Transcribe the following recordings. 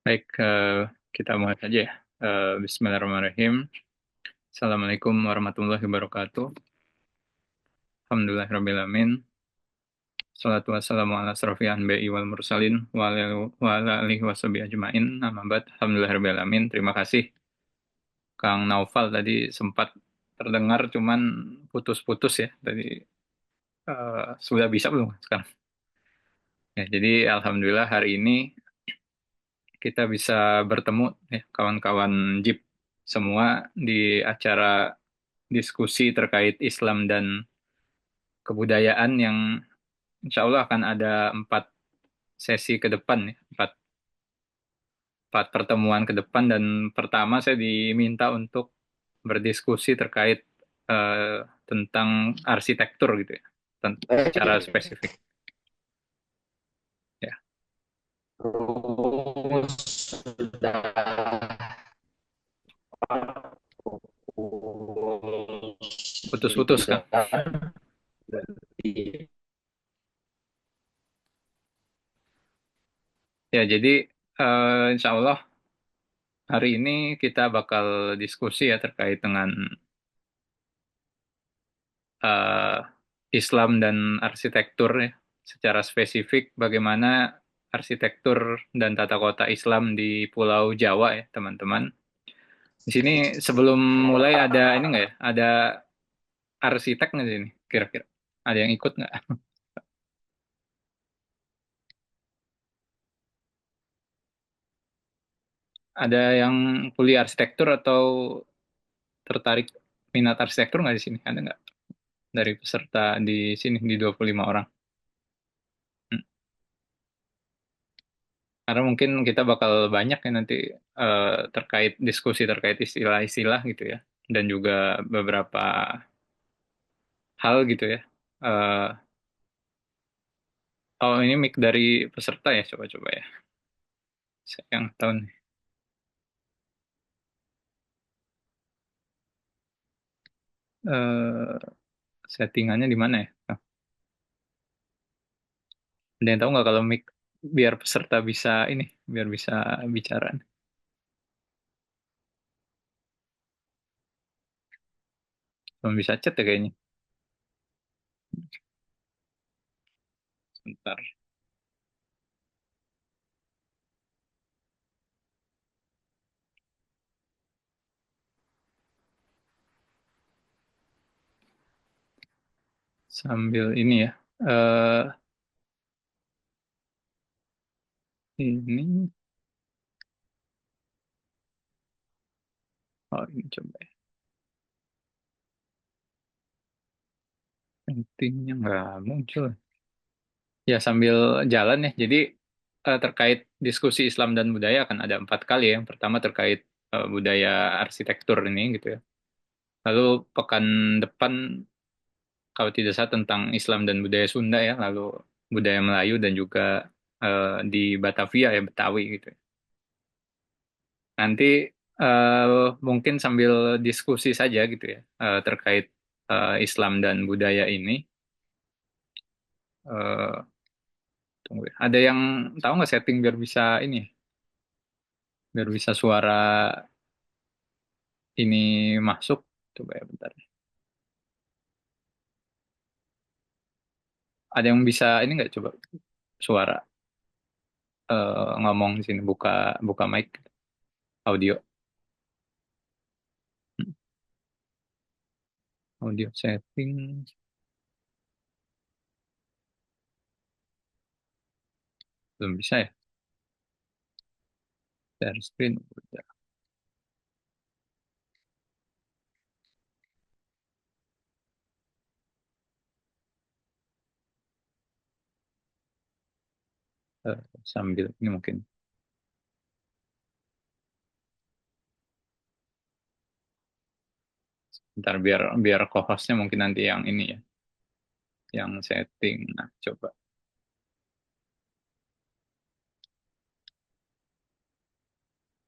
Baik, kita mulai saja ya. Bismillahirrahmanirrahim. Assalamualaikum warahmatullahi wabarakatuh. Alhamdulillahirrahmanirrahim. Salatu wassalamu ala asrofil anbiya'i wal mursalin wa ala alihi washabihi ajma'in. Amma ba'd. Alhamdulillahirrahmanirrahim. Terima kasih Kang Naufal tadi sempat terdengar cuman putus-putus ya. Tadi sudah bisa belum sekarang? Ya, jadi alhamdulillah hari ini kita bisa bertemu ya kawan-kawan JIP semua di acara diskusi terkait Islam dan kebudayaan yang insya Allah akan ada 4 sesi ke depan ya, empat pertemuan ke depan dan pertama saya diminta untuk berdiskusi terkait tentang arsitektur gitu ya, secara spesifik ya. Terus sudah Putus-putus kan? berarti Ya jadi insya Allah hari ini kita bakal diskusi ya terkait dengan eh, Islam dan arsitektur ya. Secara spesifik bagaimana arsitektur dan tata kota Islam di Pulau Jawa ya, teman-teman. Di sini sebelum mulai ada ini nggak ya? Ada arsitek nggak sih ini? Kira-kira ada yang ikut nggak? Ada yang kuliah arsitektur atau tertarik minat arsitektur nggak di sini? Ada nggak dari peserta di sini di 25 orang? Hmm. Karena mungkin kita bakal banyak ya nanti terkait diskusi terkait istilah-istilah gitu ya, dan juga beberapa hal gitu ya. Eh, oh ini mic dari peserta ya, coba-coba ya. Saya yang tahu nih. Eh, Settingannya di mana ya? Oh, ada yang tahu nggak kalau mic biar peserta bisa ini, biar bisa bicara. Belum bisa chat ya kayaknya. Sebentar, sambil ini ya. Eh ini, oh ini coba ya. Pentingnya nggak muncul. Ya sambil jalan ya. Jadi terkait diskusi Islam dan budaya akan ada 4 kali ya. Yang pertama terkait budaya arsitektur ini gitu ya. Lalu pekan depan kalau tidak salah tentang Islam dan budaya Sunda ya. Lalu budaya Melayu dan juga di Batavia ya Betawi gitu ya. Nanti eh, mungkin sambil diskusi saja gitu ya terkait Islam dan budaya ini. Eh, Tunggu ya. Ada yang tahu nggak setting biar bisa ini, biar bisa suara ini masuk? Coba ya bentar. Ada yang bisa ini nggak coba suara ngomong di sini buka buka mic audio. Hmm, Audio setting belum bisa ya. Share screen udah. Sambil ini mungkin. Ntar biar biar co-hostnya mungkin nanti yang ini ya, yang setting. Nah, coba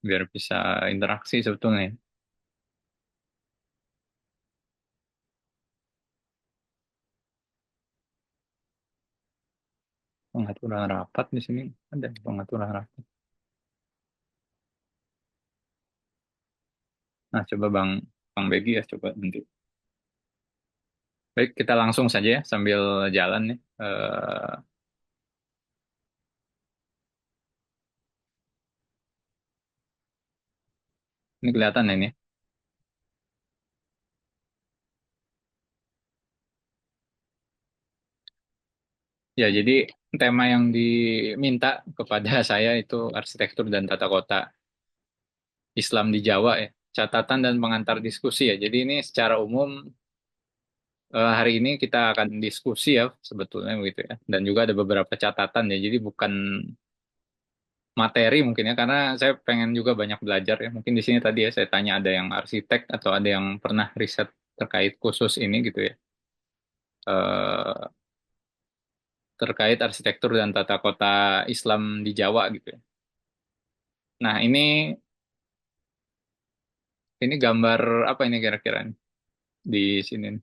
biar bisa interaksi sebetulnya ya. Pengaturan rapat di sini ada pengaturan rapat. Nah, coba Bang Bang Begi ya, coba nanti. Baik, kita langsung saja ya sambil jalan nih. Ini kelihatan ya ini. Ya, jadi tema yang diminta kepada saya itu arsitektur dan tata kota Islam di Jawa ya. Catatan dan pengantar diskusi ya. Jadi ini secara umum hari ini kita akan diskusi ya sebetulnya begitu ya. Dan juga ada beberapa catatan ya. Jadi bukan materi mungkin ya, karena saya pengen juga banyak belajar ya. Mungkin di sini tadi ya saya tanya ada yang arsitek atau ada yang pernah riset terkait khusus ini gitu ya. Eh, Terkait arsitektur dan tata kota Islam di Jawa gitu ya. Nah, ini gambar apa ini kira-kira nih di sini nih?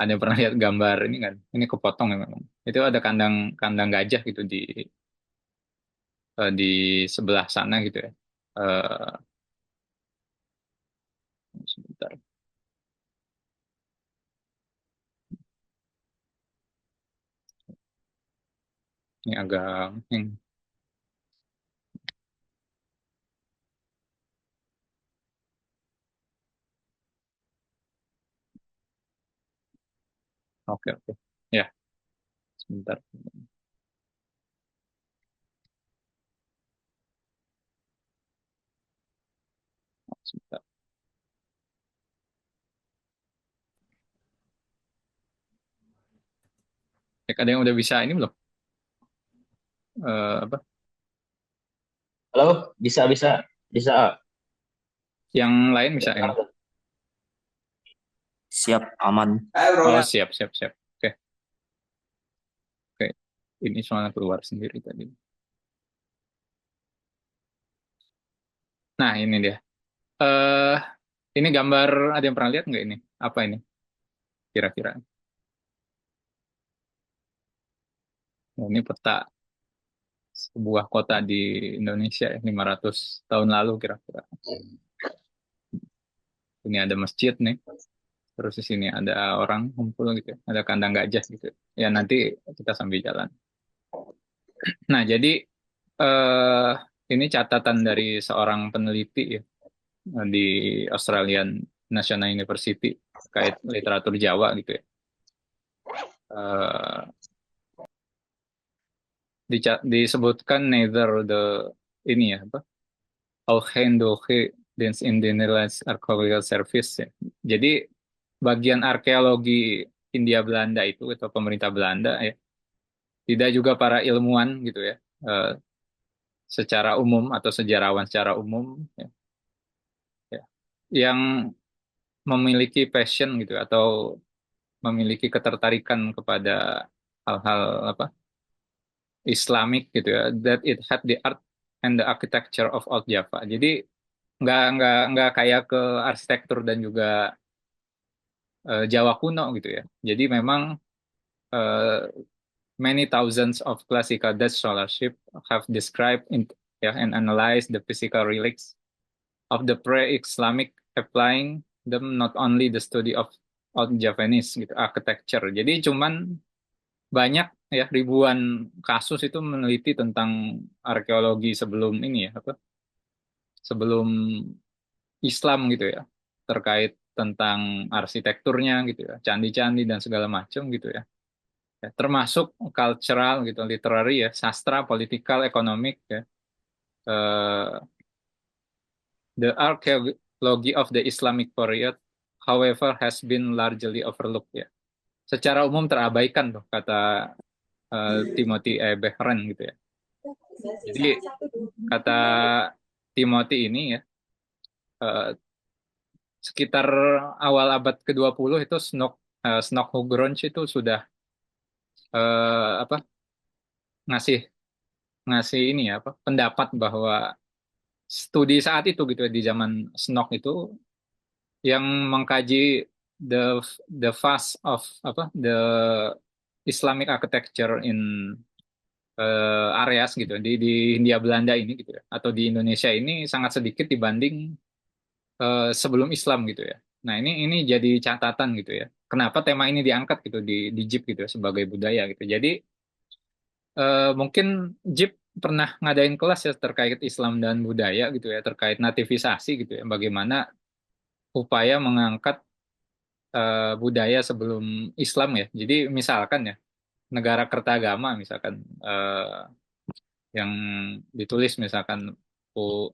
Ada yang pernah lihat gambar ini kan? Ini kepotong ya memang. Itu ada kandang kandang gajah gitu di sebelah sana gitu ya. Eh Sebentar. Ini agak oke oke. Ya, sebentar. Sebentar. Ya, ada yang udah bisa ini belum? Apa? Halo, bisa bisa bisa. Yang lain bisa ini. Siap, aman. Oh, siap siap siap. Oke oke. Ini soalnya keluar sendiri tadi. Nah, ini dia. Eh ini gambar ada yang pernah lihat nggak ini? Apa ini kira-kira? Nah, ini peta sebuah kota di Indonesia ya, 500 tahun lalu kira-kira. Ini ada masjid nih, terus di sini ada orang kumpul gitu, ya. Ada kandang gajah gitu. Ya nanti kita sambil jalan. Nah, jadi eh ini catatan dari seorang peneliti ya di Australian National University terkait literatur Jawa gitu ya. Eh, disebutkan neither the ini ya apa Algendoche Dance in the Netherlands Archaeological Service ya. Jadi bagian arkeologi Hindia Belanda itu atau pemerintah Belanda ya, tidak juga para ilmuwan gitu ya, eh, secara umum atau sejarawan secara umum ya, ya, yang memiliki passion gitu atau memiliki ketertarikan kepada hal-hal apa Islamic gitu ya, that it had the art and the architecture of Old Java. Jadi nggak kayak ke arsitektur dan juga Jawa kuno gitu ya. Jadi memang eh, many thousands of classical Dutch scholarship have described ya, and analyzed the physical relics of the pre-Islamic, applying them not only the study of Old Javanese gitu architecture. Jadi cuman banyak ya ribuan kasus itu meneliti tentang arkeologi sebelum ini ya apa sebelum Islam gitu ya terkait tentang arsitekturnya gitu ya candi-candi dan segala macam gitu ya. Ya, termasuk cultural gitu literary ya sastra political economic ya. Eh, the archaeology of the Islamic period however has been largely overlooked ya secara umum terabaikan tuh kata Timothy Behren gitu ya. Jadi kata Timothy ini ya, eh, sekitar awal abad ke-20 itu Snok-Hugronch itu sudah apa ngasih ngasih ini ya apa pendapat bahwa studi saat itu gitu ya, di zaman Snok itu yang mengkaji the the fast of apa the Islamic architecture in areas gitu di Hindia Belanda ini gitu ya atau di Indonesia ini sangat sedikit dibanding sebelum Islam gitu ya. Nah, ini jadi catatan gitu ya. Kenapa tema ini diangkat gitu di JIP gitu ya, sebagai budaya gitu. Jadi mungkin JIP pernah ngadain kelas ya terkait Islam dan budaya gitu ya, terkait nativisasi gitu ya. Bagaimana upaya mengangkat budaya sebelum Islam ya. Jadi misalkan ya, negara kertagama misalkan yang ditulis misalkan Bu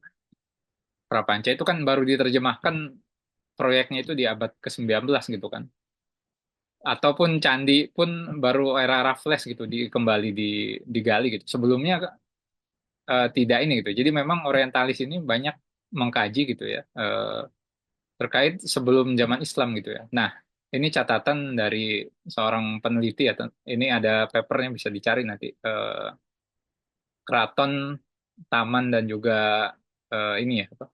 Prapanca itu kan baru diterjemahkan proyeknya itu di abad ke-19 gitu kan. Ataupun candi pun baru era Raffles gitu kembali digali gitu. Sebelumnya tidak ini gitu. Jadi memang orientalis ini banyak mengkaji gitu ya terkait sebelum zaman Islam gitu ya. Nah, ini catatan dari seorang peneliti ya. Ini ada papernya bisa dicari nanti. Keraton, taman dan juga ini ya apa,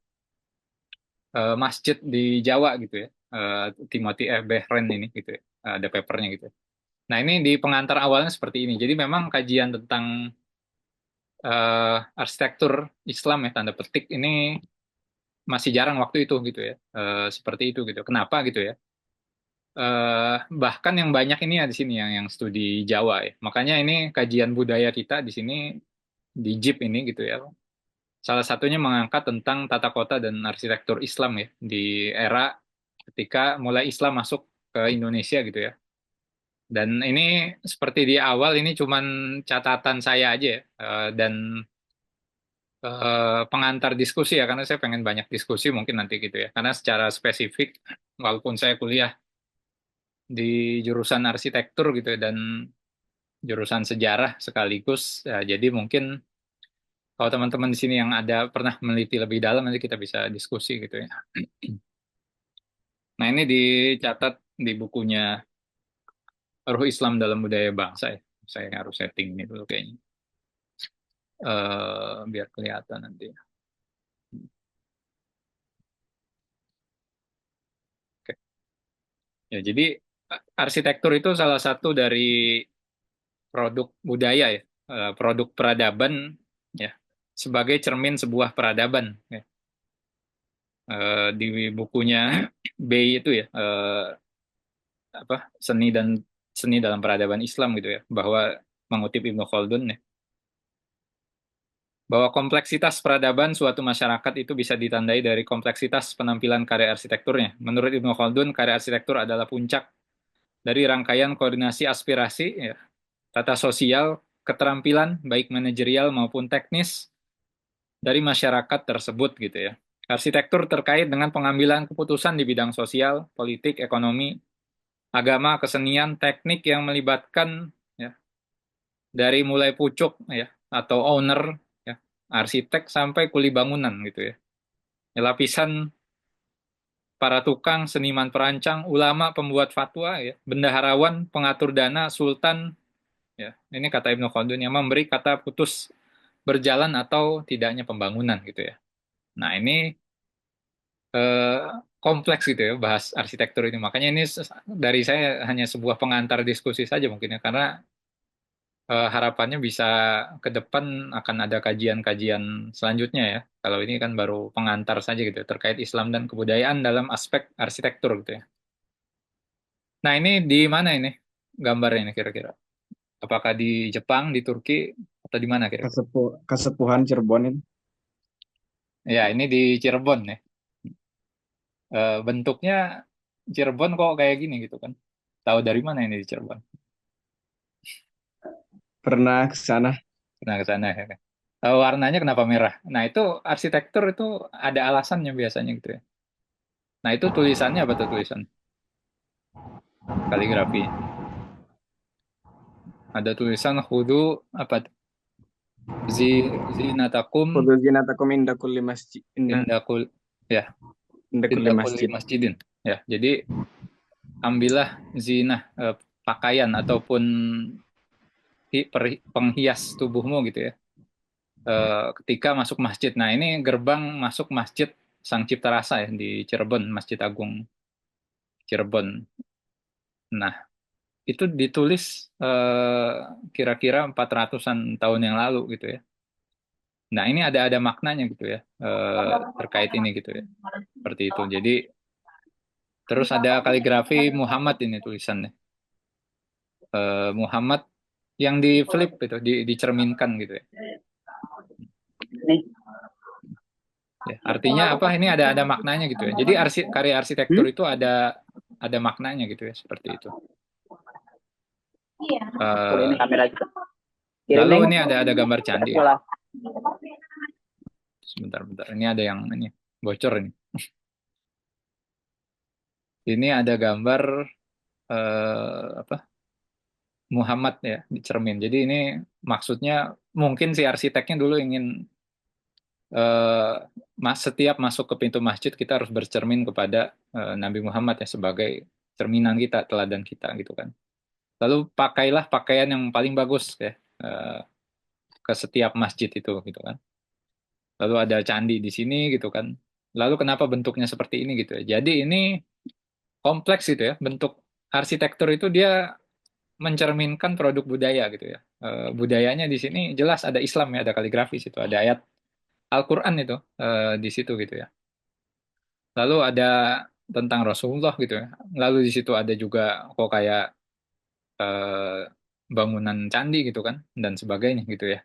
masjid di Jawa gitu ya. Timothy F. Behren ini gitu ya. Ada papernya gitu. Nah, ini di pengantar awalnya seperti ini. Jadi memang kajian tentang arsitektur Islam ya tanda petik ini masih jarang waktu itu gitu ya. Seperti itu gitu. Kenapa gitu ya? Bahkan yang banyak ini ya di sini yang studi Jawa ya. Makanya ini kajian budaya kita di sini di JIP ini gitu ya. Salah satunya mengangkat tentang tata kota dan arsitektur Islam ya di era ketika mulai Islam masuk ke Indonesia gitu ya. Dan ini seperti di awal ini cuman catatan saya aja ya. Dan pengantar diskusi ya karena saya pengen banyak diskusi mungkin nanti gitu ya. Karena secara spesifik walaupun saya kuliah di jurusan arsitektur gitu ya, dan jurusan sejarah sekaligus ya, jadi mungkin kalau teman-teman di sini yang ada pernah meneliti lebih dalam nanti kita bisa diskusi gitu ya. Nah, ini dicatat di bukunya Ruh Islam dalam Budaya Bangsa ya. Saya harus setting ini dulu kayaknya. Biar kelihatan nanti. Oke. Ya, jadi arsitektur itu salah satu dari produk budaya ya, produk peradaban ya, sebagai cermin sebuah peradaban ya. Di bukunya Bey itu ya, apa seni dalam peradaban Islam gitu ya, bahwa mengutip Ibnu Khaldun ya, bahwa kompleksitas peradaban suatu masyarakat itu bisa ditandai dari kompleksitas penampilan karya arsitekturnya. Menurut Ibnu Khaldun, karya arsitektur adalah puncak dari rangkaian koordinasi aspirasi, ya, tata sosial, keterampilan, baik manajerial maupun teknis dari masyarakat tersebut gitu ya. Arsitektur terkait dengan pengambilan keputusan di bidang sosial, politik, ekonomi, agama, kesenian, teknik yang melibatkan ya, dari mulai pucuk ya atau owner ya, arsitek sampai kuli bangunan gitu ya. Ya, lapisan para tukang, seniman perancang, ulama, pembuat fatwa ya, bendaharawan, pengatur dana, sultan ya. Ini kata Ibnu Khaldun yang memberi kata putus berjalan atau tidaknya pembangunan gitu ya. Nah, ini eh, kompleks gitu ya bahas arsitektur ini. Makanya ini dari saya hanya sebuah pengantar diskusi saja mungkin ya karena harapannya bisa ke depan akan ada kajian-kajian selanjutnya ya. Kalau ini kan baru pengantar saja gitu ya, terkait Islam dan kebudayaan dalam aspek arsitektur gitu ya. Nah, ini di mana ini gambarnya ini kira-kira? Apakah di Jepang, di Turki, atau di mana kira-kira? Kesepuhan Cirebon ini. Ya, ini di Cirebon ya. Bentuknya Cirebon kok kayak gini gitu kan? Tahu dari mana ini di Cirebon? Pernah ke sana. Pernah ke sana ya kan? Warnanya kenapa merah? Nah, itu arsitektur itu ada alasannya biasanya gitu ya. Nah, itu tulisannya apa tuh tulisan? Kaligrafi. Ada tulisan hudu apa tuh? Zinatakum Kudu zinatakum inda kulli masjid indakul ya inda kulli indakuli masjid. masjidin ya. Jadi ambillah zinah pakaian ataupun penghias tubuhmu gitu ya. Ketika masuk masjid. Nah, ini gerbang masuk Masjid Sang Cipta Rasa ya di Cirebon, Masjid Agung Cirebon. Nah, itu ditulis kira-kira 400-an tahun yang lalu gitu ya. Nah, ini ada maknanya gitu ya, terkait ini gitu ya, seperti itu. Jadi terus ada kaligrafi Muhammad ini tulisannya. Muhammad yang di flip gitu, dicerminkan gitu ya. Ya, artinya apa? Ini ada maknanya gitu ya. Jadi karya arsitektur itu ada maknanya gitu ya, seperti itu. Oh, ini Eh, kamera kita. Kirim Lalu link. ini ada gambar candi ya. Pulang. Sebentar-bentar. Ini ada yang ini bocor ini. Ini ada gambar apa? Muhammad ya di cermin. Jadi ini maksudnya mungkin si arsiteknya dulu ingin setiap masuk ke pintu masjid kita harus bercermin kepada Nabi Muhammad ya sebagai cerminan kita, teladan kita gitu kan. Lalu pakailah pakaian yang paling bagus ya ke setiap masjid itu gitu kan. Lalu ada candi di sini gitu kan. Lalu kenapa bentuknya seperti ini gitu ya. Jadi ini kompleks gitu ya. Bentuk arsitektur itu dia mencerminkan produk budaya gitu ya. Budayanya di sini jelas ada Islam ya, ada kaligrafis itu, ada ayat Al-Quran itu di situ gitu ya. Lalu ada tentang Rasulullah gitu ya. Lalu di situ ada juga kok kayak eh, bangunan candi gitu kan dan sebagainya gitu ya.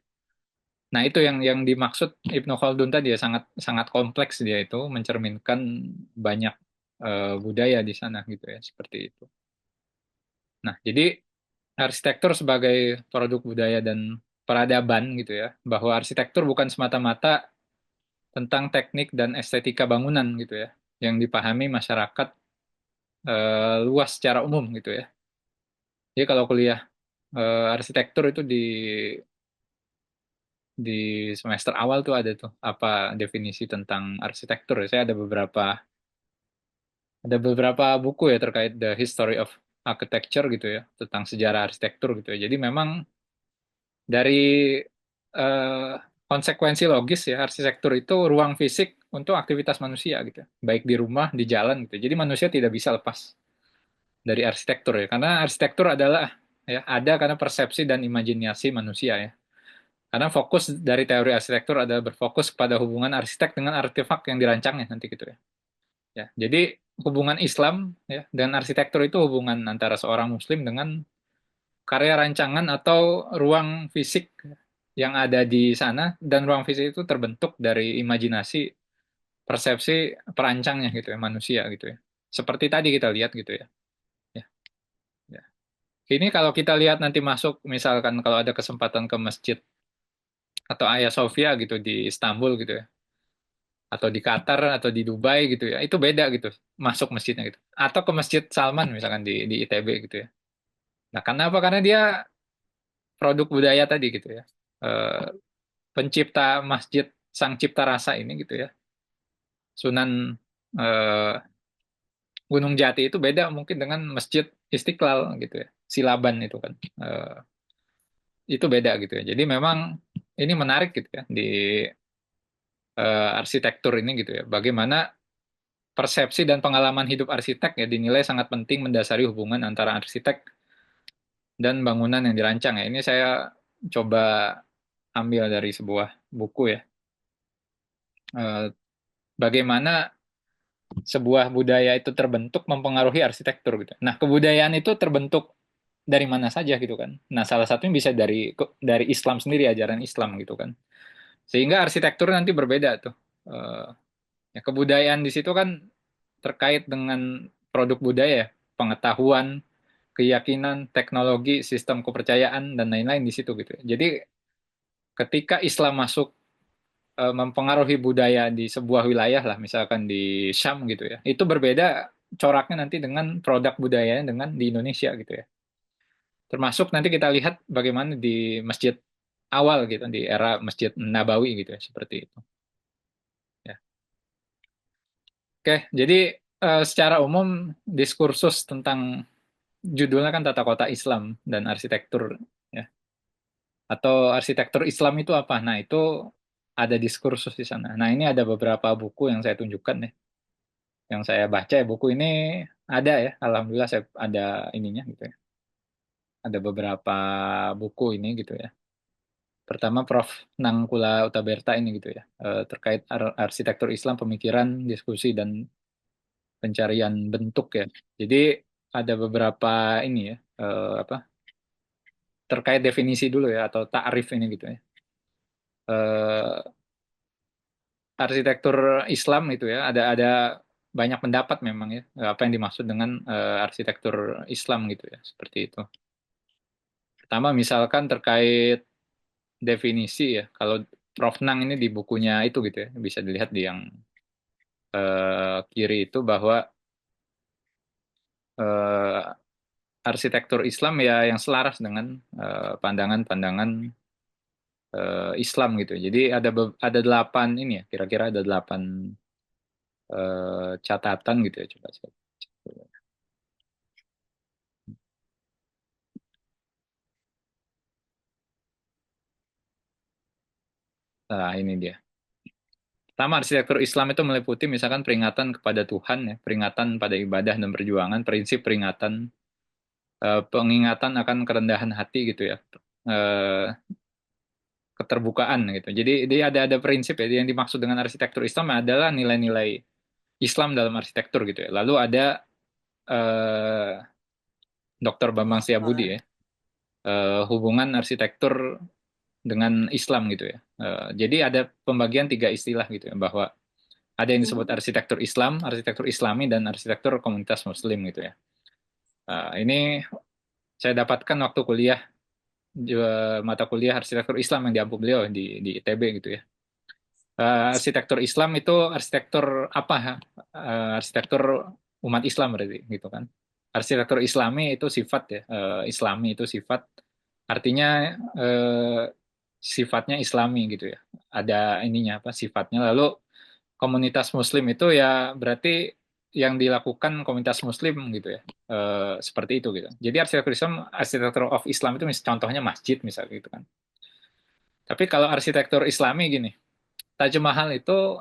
Nah, itu yang dimaksud Ibnu Khaldun tadi ya, sangat sangat kompleks dia itu mencerminkan banyak budaya di sana gitu ya, seperti itu. Nah, jadi arsitektur sebagai produk budaya dan peradaban gitu ya, bahwa arsitektur bukan semata-mata tentang teknik dan estetika bangunan gitu ya, yang dipahami masyarakat luas secara umum gitu ya. Jadi kalau kuliah arsitektur itu di semester awal tuh ada tuh apa definisi tentang arsitektur. Saya ada beberapa buku ya terkait the history of architecture gitu ya, tentang sejarah arsitektur gitu ya. Jadi memang dari eh, konsekuensi logis ya, arsitektur itu ruang fisik untuk aktivitas manusia gitu ya. Baik di rumah, di jalan gitu. Jadi manusia tidak bisa lepas dari arsitektur ya, karena arsitektur adalah ya ada karena persepsi dan imajinasi manusia ya. Karena fokus dari teori arsitektur adalah berfokus pada hubungan arsitek dengan artefak yang dirancangnya nanti gitu ya. Ya, jadi hubungan Islam ya dan arsitektur itu hubungan antara seorang Muslim dengan karya rancangan atau ruang fisik yang ada di sana, dan ruang fisik itu terbentuk dari imajinasi, persepsi perancangnya gitu ya, manusia gitu ya. Seperti tadi kita lihat gitu ya. Ya, ya. Ini kalau kita lihat nanti masuk, misalkan kalau ada kesempatan ke masjid atau Hagia Sophia gitu di Istanbul gitu ya, atau di Qatar atau di Dubai gitu ya, itu beda gitu masuk masjidnya gitu. Atau ke Masjid Salman misalkan di ITB gitu ya. Nah, kenapa? Karena dia produk budaya tadi gitu ya. Eh, Pencipta masjid Sang Cipta Rasa ini gitu ya. Sunan eh, Gunung Jati itu beda mungkin dengan Masjid Istiqlal gitu ya. Silaban itu kan. Itu beda gitu ya. Jadi memang ini menarik gitu ya di arsitektur ini gitu ya. Bagaimana persepsi dan pengalaman hidup arsitek ya dinilai sangat penting mendasari hubungan antara arsitek dan bangunan yang dirancang ya. Ini saya coba ambil dari sebuah buku ya. Eh, Bagaimana sebuah budaya itu terbentuk mempengaruhi arsitektur gitu. Nah, kebudayaan itu terbentuk dari mana saja gitu kan. Nah, salah satunya bisa dari Islam sendiri, ajaran Islam gitu kan. Sehingga arsitektur nanti berbeda tuh. Eh, Ya, kebudayaan di situ kan terkait dengan produk budaya, ya. Pengetahuan, keyakinan, teknologi, sistem kepercayaan dan lain-lain di situ gitu ya. Jadi ketika Islam masuk mempengaruhi budaya di sebuah wilayah lah, misalkan di Syam gitu ya, itu berbeda coraknya nanti dengan produk budayanya dengan di Indonesia gitu ya. Termasuk nanti kita lihat bagaimana di masjid awal gitu, di era Masjid Nabawi gitu ya, seperti itu. Ya. Oke, jadi secara umum diskursus tentang judulnya kan Tata Kota Islam dan Arsitektur ya. Atau arsitektur Islam itu apa? Nah, itu ada diskursus di sana. Nah, ini ada beberapa buku yang saya tunjukkan ya. Yang saya baca ya, buku ini ada ya. Alhamdulillah saya ada ininya gitu ya. Ada beberapa buku ini gitu ya. Pertama Prof. Nangkula Utaberta ini gitu ya, terkait arsitektur Islam, pemikiran, diskusi, dan pencarian bentuk ya. Jadi ada beberapa ini ya, apa, terkait definisi dulu ya, atau ta'rif ini gitu ya. Eh, Arsitektur Islam itu ya, ada banyak pendapat memang ya, apa yang dimaksud dengan arsitektur Islam gitu ya, seperti itu. Pertama misalkan terkait definisi ya, kalau Prof. Nang ini di bukunya itu gitu ya, bisa dilihat di yang kiri itu bahwa eh, arsitektur Islam ya yang selaras dengan pandangan-pandangan Islam gitu. Jadi ada 8 ini ya, kira-kira ada 8 catatan gitu ya, coba saya. Nah, ini dia. Pertama, arsitektur Islam itu meliputi misalkan peringatan kepada Tuhan ya, peringatan pada ibadah dan perjuangan, prinsip peringatan, pengingatan akan kerendahan hati gitu ya, eh, keterbukaan gitu. Jadi dia ada prinsip ya, yang dimaksud dengan arsitektur Islam adalah nilai-nilai Islam dalam arsitektur gitu ya. Lalu ada eh, Dr. Bambang Setiabudi ya, hubungan arsitektur dengan Islam gitu ya. Jadi ada pembagian 3 istilah gitu ya, bahwa ada yang disebut arsitektur Islam, arsitektur Islami, dan arsitektur komunitas Muslim gitu ya. Ini saya dapatkan waktu kuliah, mata kuliah arsitektur Islam yang diampu beliau di ITB gitu ya. Arsitektur Islam itu arsitektur apa? Arsitektur umat Islam berarti gitu kan. Arsitektur Islami itu sifat ya, Islami itu sifat, artinya sifatnya Islami gitu ya. Ada ininya apa sifatnya. Lalu komunitas Muslim itu ya berarti yang dilakukan komunitas Muslim gitu ya. Seperti itu gitu. Jadi arsitektur Islam, arsitektur of Islam itu contohnya masjid misalnya gitu kan. Tapi kalau arsitektur Islami gini, Taj Mahal itu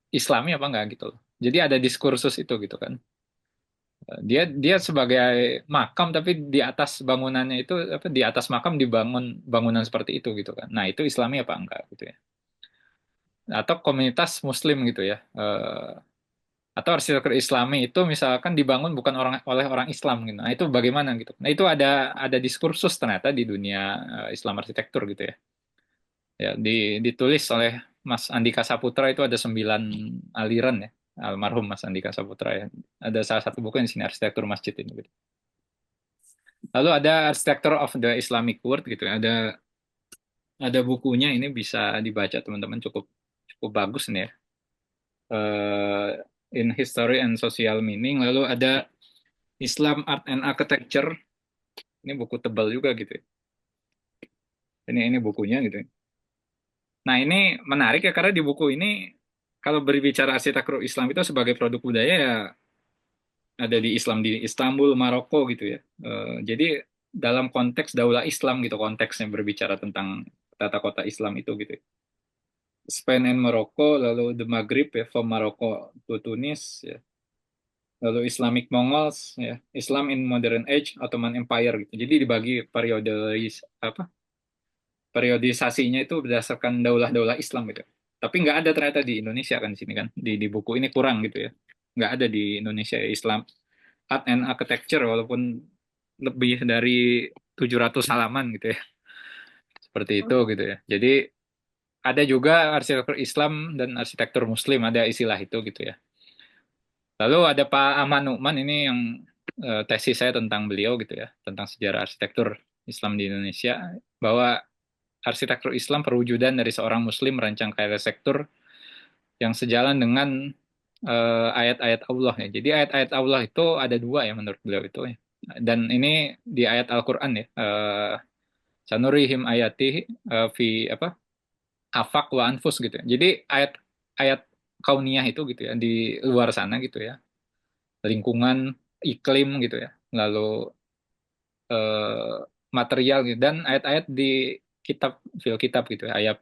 Islami apa enggak gitu loh. Jadi ada diskursus itu gitu kan. Dia dia sebagai makam tapi di atas bangunannya itu apa di atas makam dibangun bangunan seperti itu gitu kan. Nah, itu Islami apa enggak gitu ya. Atau komunitas Muslim gitu ya. Atau arsitektur Islami itu misalkan dibangun bukan oleh orang Islam gitu. Nah, itu bagaimana gitu. Nah, itu ada diskursus ternyata di dunia Islam arsitektur gitu ya. Ya, ditulis oleh Mas Andika Saputra, itu ada 9 aliran ya, almarhum Mas Andika Saputra ya. Ada salah satu buku yang di sini arsitektur masjid ini. Gitu. Lalu ada Architecture of the Islamic World gitu ya. Ada bukunya ini bisa dibaca teman-teman, cukup cukup bagus nih ya. In History and Social Meaning. Lalu ada Islam Art and Architecture. Ini buku tebal juga gitu ya. Ini bukunya gitu ya. Nah, ini menarik ya karena di buku ini kalau berbicara arsitektur Islam itu sebagai produk budaya ya ada di Islam di Istanbul, Maroko gitu ya. Jadi dalam konteks daulah Islam gitu konteksnya berbicara tentang tata kota Islam itu gitu. Spain and Morocco, lalu the Maghrib ya, from Morocco to Tunis ya. Lalu Islamic Mongols ya, Islam in Modern Age, Ottoman Empire gitu. Jadi dibagi apa? Periodisasinya itu berdasarkan daulah-daulah Islam gitu. Tapi nggak ada ternyata di Indonesia kan di sini kan. Di buku ini kurang gitu ya. Nggak ada di Indonesia ya, Islam Art and Architecture walaupun lebih dari 700 halaman gitu ya. Seperti itu gitu ya. Jadi ada juga arsitektur Islam dan arsitektur Muslim, ada istilah itu gitu ya. Lalu ada Pak Aman Nu'man ini yang tesis saya tentang beliau gitu ya, tentang sejarah arsitektur Islam di Indonesia, bahwa arsitektur Islam perwujudan dari seorang Muslim merancang arsitektur yang sejalan dengan ayat-ayat Allah ya. Jadi ayat-ayat Allah itu ada 2 ya menurut beliau itu ya. Dan ini di ayat Al-Quran ya. Sanurihim ayati fi apa afak wa anfus gitu ya. Jadi ayat-ayat kauniyah itu gitu ya di luar sana gitu ya. Lingkungan, iklim gitu ya. Lalu eh, material gitu dan ayat-ayat di kitab fil kitab gitu ya. Ayat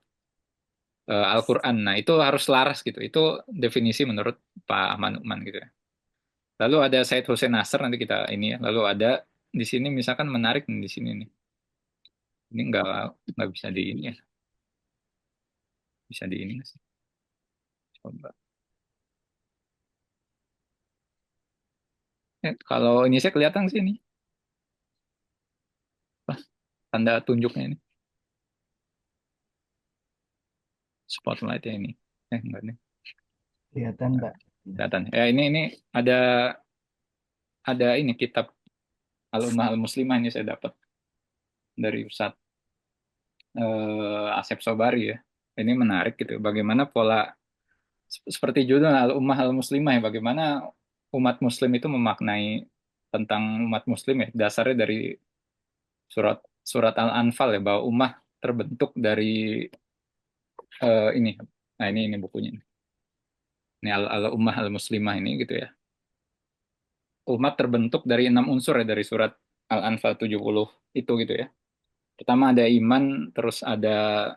Al-Quran. Nah, itu harus selaras gitu. Itu definisi menurut Pak Ahmad Nukman gitu ya. Lalu ada Said Hussein Nasr nanti kita ini ya. Lalu ada di sini misalkan menarik nih di sini nih. Ini nggak bisa di ini ya. Bisa di ini nggak sih? Coba. Kalau ini saya kelihatan sih ini. Pas tanda tunjuknya ini. Spotlight ya ini. Enggak nih. Kelihatan, Mbak. Kelihatan. Ya ini ada ini kitab Al-Ummah Al-Muslimah ini saya dapat dari Ustadz Asep Sobari ya. Ini menarik gitu. Bagaimana pola seperti judul Al-Ummah Al-Muslimah ya. Bagaimana umat Muslim itu memaknai tentang umat Muslim ya. Dasarnya dari surat surat Al-Anfal ya, bahwa ummah terbentuk dari ini. Nah ini bukunya. Ini Al-Ummah Al-Muslimah ini gitu ya. Umat terbentuk dari 6 unsur ya, dari surat Al-Anfal 70 itu gitu ya. Pertama ada iman, terus ada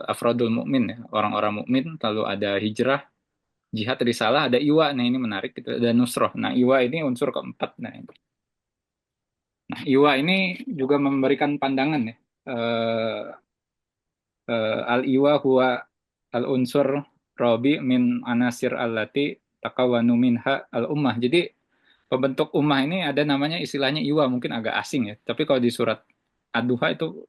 afrodul mukmin ya, orang-orang mukmin, lalu ada hijrah, jihad, risalah, ada iwa. Nah ini menarik gitu, ada nusroh. Nah iwa ini unsur keempat. Nah iwa ini juga memberikan pandangan ya. Al iwa huwa al unsur robi min anasir allati takawanu minha al ummah. Jadi pembentuk ummah ini ada namanya, istilahnya iwa, mungkin agak asing ya. Tapi kalau di surat Ad-Duha itu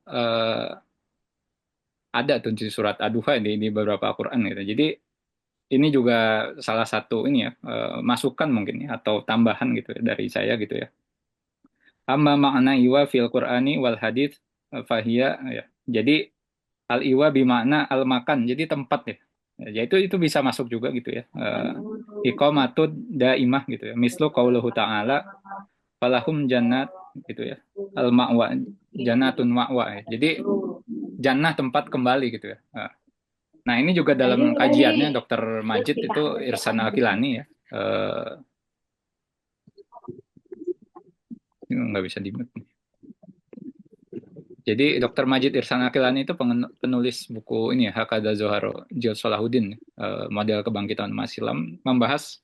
ada tuh di surat Ad-Duha di beberapa Quran gitu. Jadi ini juga salah satu ini ya, masukan mungkin ya, atau tambahan gitu ya, dari saya gitu ya. Amma makna iwa fil Qur'ani wal hadits fahia ya. Jadi al iwa bimakna al makan, jadi tempat ya. Ya itu bisa masuk juga gitu ya. Iqamatud daimah gitu ya. Mislu qauluhu ta'ala falahum jannat gitu ya. Al ma'wa, jannatun ma'wa ya. Jadi jannah tempat kembali gitu ya. Nah, ini juga dalam kajiannya Dr. Majid itu Irsan Al-Kilani ya. Ini nggak bisa di mute. Jadi Dr. Majid Irsan Al-Kilani itu penulis buku ini ya, Hakada Zoharo Jil Salahuddin, model kebangkitan umat Islam, membahas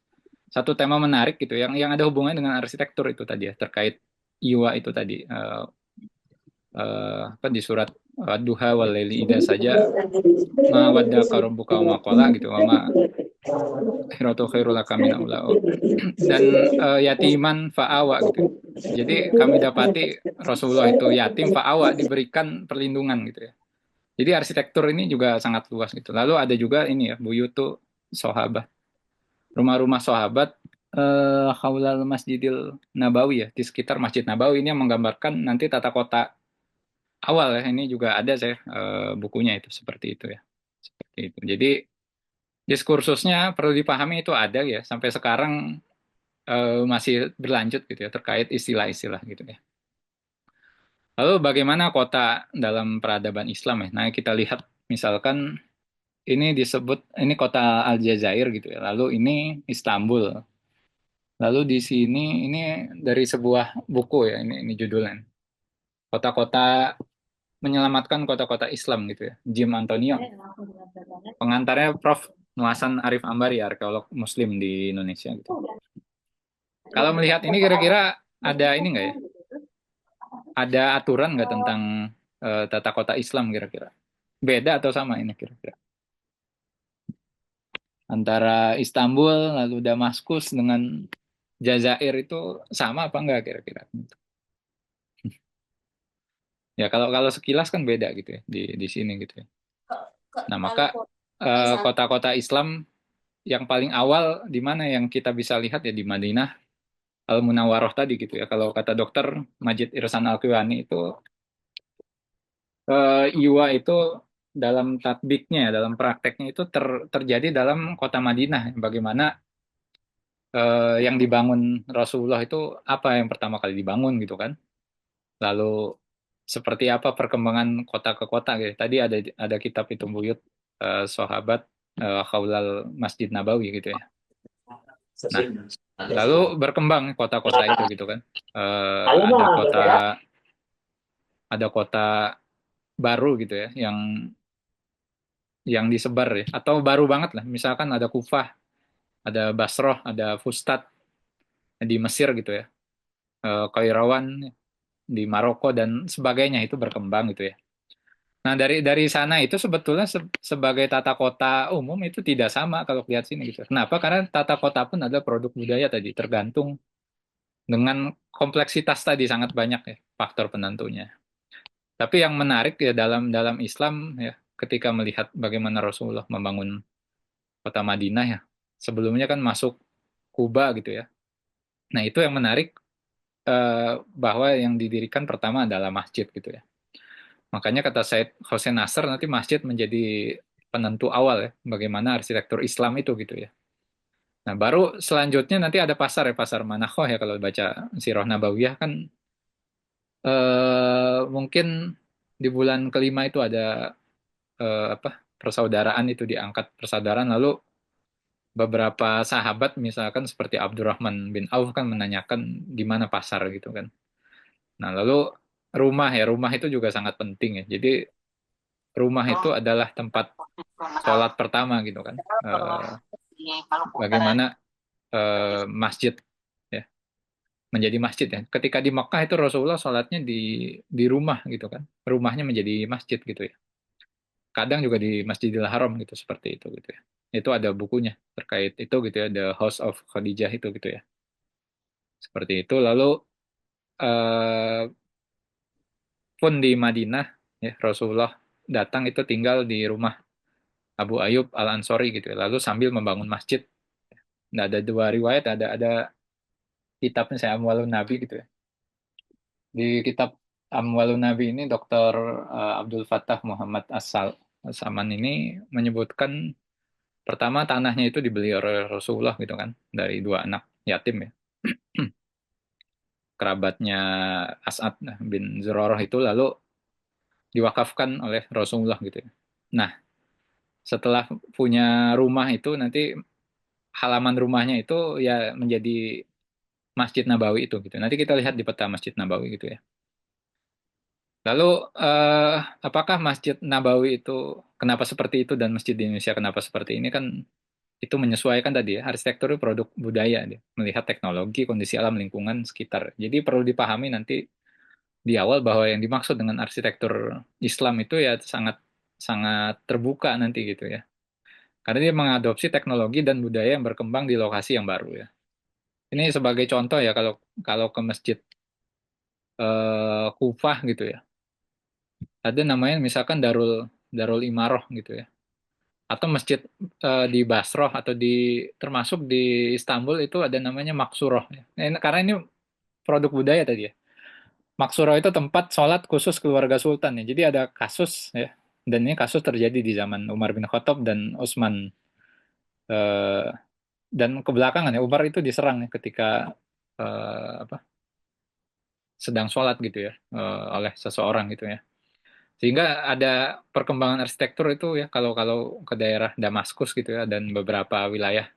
satu tema menarik gitu yang ada hubungannya dengan arsitektur itu tadi ya, terkait iwa itu tadi. Apa di surat Duha wal Laili Ida saja ma wadda karobuka wa maqala gitu, wa ma hiratu khairul laka min dan yatiman fa'awa gitu. Jadi kami dapati Rasulullah itu yatim fa'awa, diberikan perlindungan gitu ya. Jadi arsitektur ini juga sangat luas gitu. Lalu ada juga ini ya, buyutu sahabat. Rumah-rumah sahabat haulal Masjidil Nabawi ya, di sekitar Masjid Nabawi, ini yang menggambarkan nanti tata kota awal ya. Ini juga ada saya bukunya itu seperti itu ya. Seperti itu. Jadi diskursusnya perlu dipahami itu ada ya, sampai sekarang masih berlanjut gitu ya, terkait istilah-istilah gitu ya. Lalu bagaimana kota dalam peradaban Islam ya? Nah kita lihat misalkan ini disebut ini kota Aljazair gitu ya. Lalu ini Istanbul. Lalu di sini ini dari sebuah buku ya, ini judulnya. Kota-kota menyelamatkan kota-kota Islam gitu ya. Jim Antonio. Pengantarnya Prof. Nuasan Arif Ambari, arkeolog Muslim di Indonesia gitu. Kalau melihat ini kira-kira ada ini nggak ya? Ada aturan nggak tentang tata kota Islam kira-kira? Beda atau sama ini kira-kira? Antara Istanbul lalu Damaskus dengan Jazair itu sama apa enggak kira-kira? Ya kalau kalau sekilas kan beda gitu ya di sini gitu ya. Nah maka kota-kota Islam yang paling awal di mana yang kita bisa lihat ya di Madinah Al Munawwaroh tadi gitu ya. Kalau kata dokter Majid Irsan Al-Kiwani itu Iwa itu dalam tatbiknya, dalam prakteknya itu terjadi dalam kota Madinah. Bagaimana yang dibangun Rasulullah itu apa yang pertama kali dibangun gitu kan? Lalu seperti apa perkembangan kota ke kota gitu. Tadi ada kitab itu Buyut Sahabat Khaulal Masjid Nabawi gitu ya. Nah, lalu berkembang kota-kota itu gitu kan. Ada kota baru gitu ya yang disebar ya, atau baru banget lah. Misalkan ada Kufah, ada Basroh, ada Fustat di Mesir gitu ya. Kairawan di Maroko dan sebagainya itu berkembang gitu ya. Nah, dari sana itu sebetulnya sebagai tata kota umum itu tidak sama kalau lihat sini gitu. Kenapa? Karena tata kota pun ada produk budaya tadi, tergantung dengan kompleksitas tadi sangat banyak ya faktor penentunya. Tapi yang menarik ya dalam dalam Islam ya ketika melihat bagaimana Rasulullah membangun kota Madinah ya. Sebelumnya kan masuk Kuba gitu ya. Nah, itu yang menarik bahwa yang didirikan pertama adalah masjid gitu ya. Makanya kata Said Hossein Nasr nanti masjid menjadi penentu awal ya bagaimana arsitektur Islam itu gitu ya. Nah, baru selanjutnya nanti ada pasar ya, pasar Manakhoh ya kalau baca Sirah Nabawiyah kan mungkin di bulan kelima itu ada apa persaudaraan itu diangkat persaudaraan lalu beberapa sahabat misalkan seperti Abdurrahman bin Auf kan menanyakan di mana pasar gitu kan. Nah, lalu rumah itu juga sangat penting ya. Jadi rumah itu adalah tempat sholat pertama gitu kan. Bagaimana masjid ya menjadi masjid ya. Ketika di Mekah itu Rasulullah sholatnya di rumah gitu kan. Rumahnya menjadi masjid gitu ya. Kadang juga di Masjidil Haram gitu seperti itu gitu ya. Itu ada bukunya terkait itu gitu ya, The House of Khadijah itu gitu ya. Seperti itu. Lalu eh, pun di Madinah ya Rasulullah datang itu tinggal di rumah Abu Ayyub Al-Ansori gitu ya. Lalu sambil membangun masjid. Nah, ada dua riwayat, ada kitabnya saya Amwalun Nabi gitu ya. Di kitab Amwalun Nabi ini Dr. Abdul Fattah Muhammad As-Saman ini menyebutkan pertama tanahnya itu dibeli oleh Rasulullah gitu kan dari dua anak yatim ya. Kerabatnya As'ad bin Zurarah itu lalu diwakafkan oleh Rasulullah gitu ya. Nah, setelah punya rumah itu nanti halaman rumahnya itu ya menjadi Masjid Nabawi itu gitu. Nanti kita lihat di peta Masjid Nabawi gitu ya. Lalu eh, apakah Masjid Nabawi itu kenapa seperti itu dan masjid di Indonesia kenapa seperti ini kan itu menyesuaikan tadi ya arsitektur itu produk budaya dia melihat teknologi kondisi alam lingkungan sekitar. Jadi perlu dipahami nanti di awal bahwa yang dimaksud dengan arsitektur Islam itu ya sangat sangat terbuka nanti gitu ya. Karena dia mengadopsi teknologi dan budaya yang berkembang di lokasi yang baru ya. Ini sebagai contoh ya kalau kalau ke masjid Kufah gitu ya. Ada namanya misalkan Darul Darul Imaroh gitu ya. Atau masjid di Basroh atau di termasuk di Istanbul itu ada namanya Maksuroh ya. Nah, karena ini produk budaya tadi ya. Maksuroh itu tempat sholat khusus keluarga sultan ya. Jadi ada kasus ya. Dan ini kasus terjadi di zaman Umar bin Khattab dan Utsman eh, dan kebelakangan ya Umar itu diserang ya ketika apa sedang sholat gitu ya oleh seseorang gitu ya. Sehingga ada perkembangan arsitektur itu ya kalau kalau ke daerah Damaskus gitu ya dan beberapa wilayah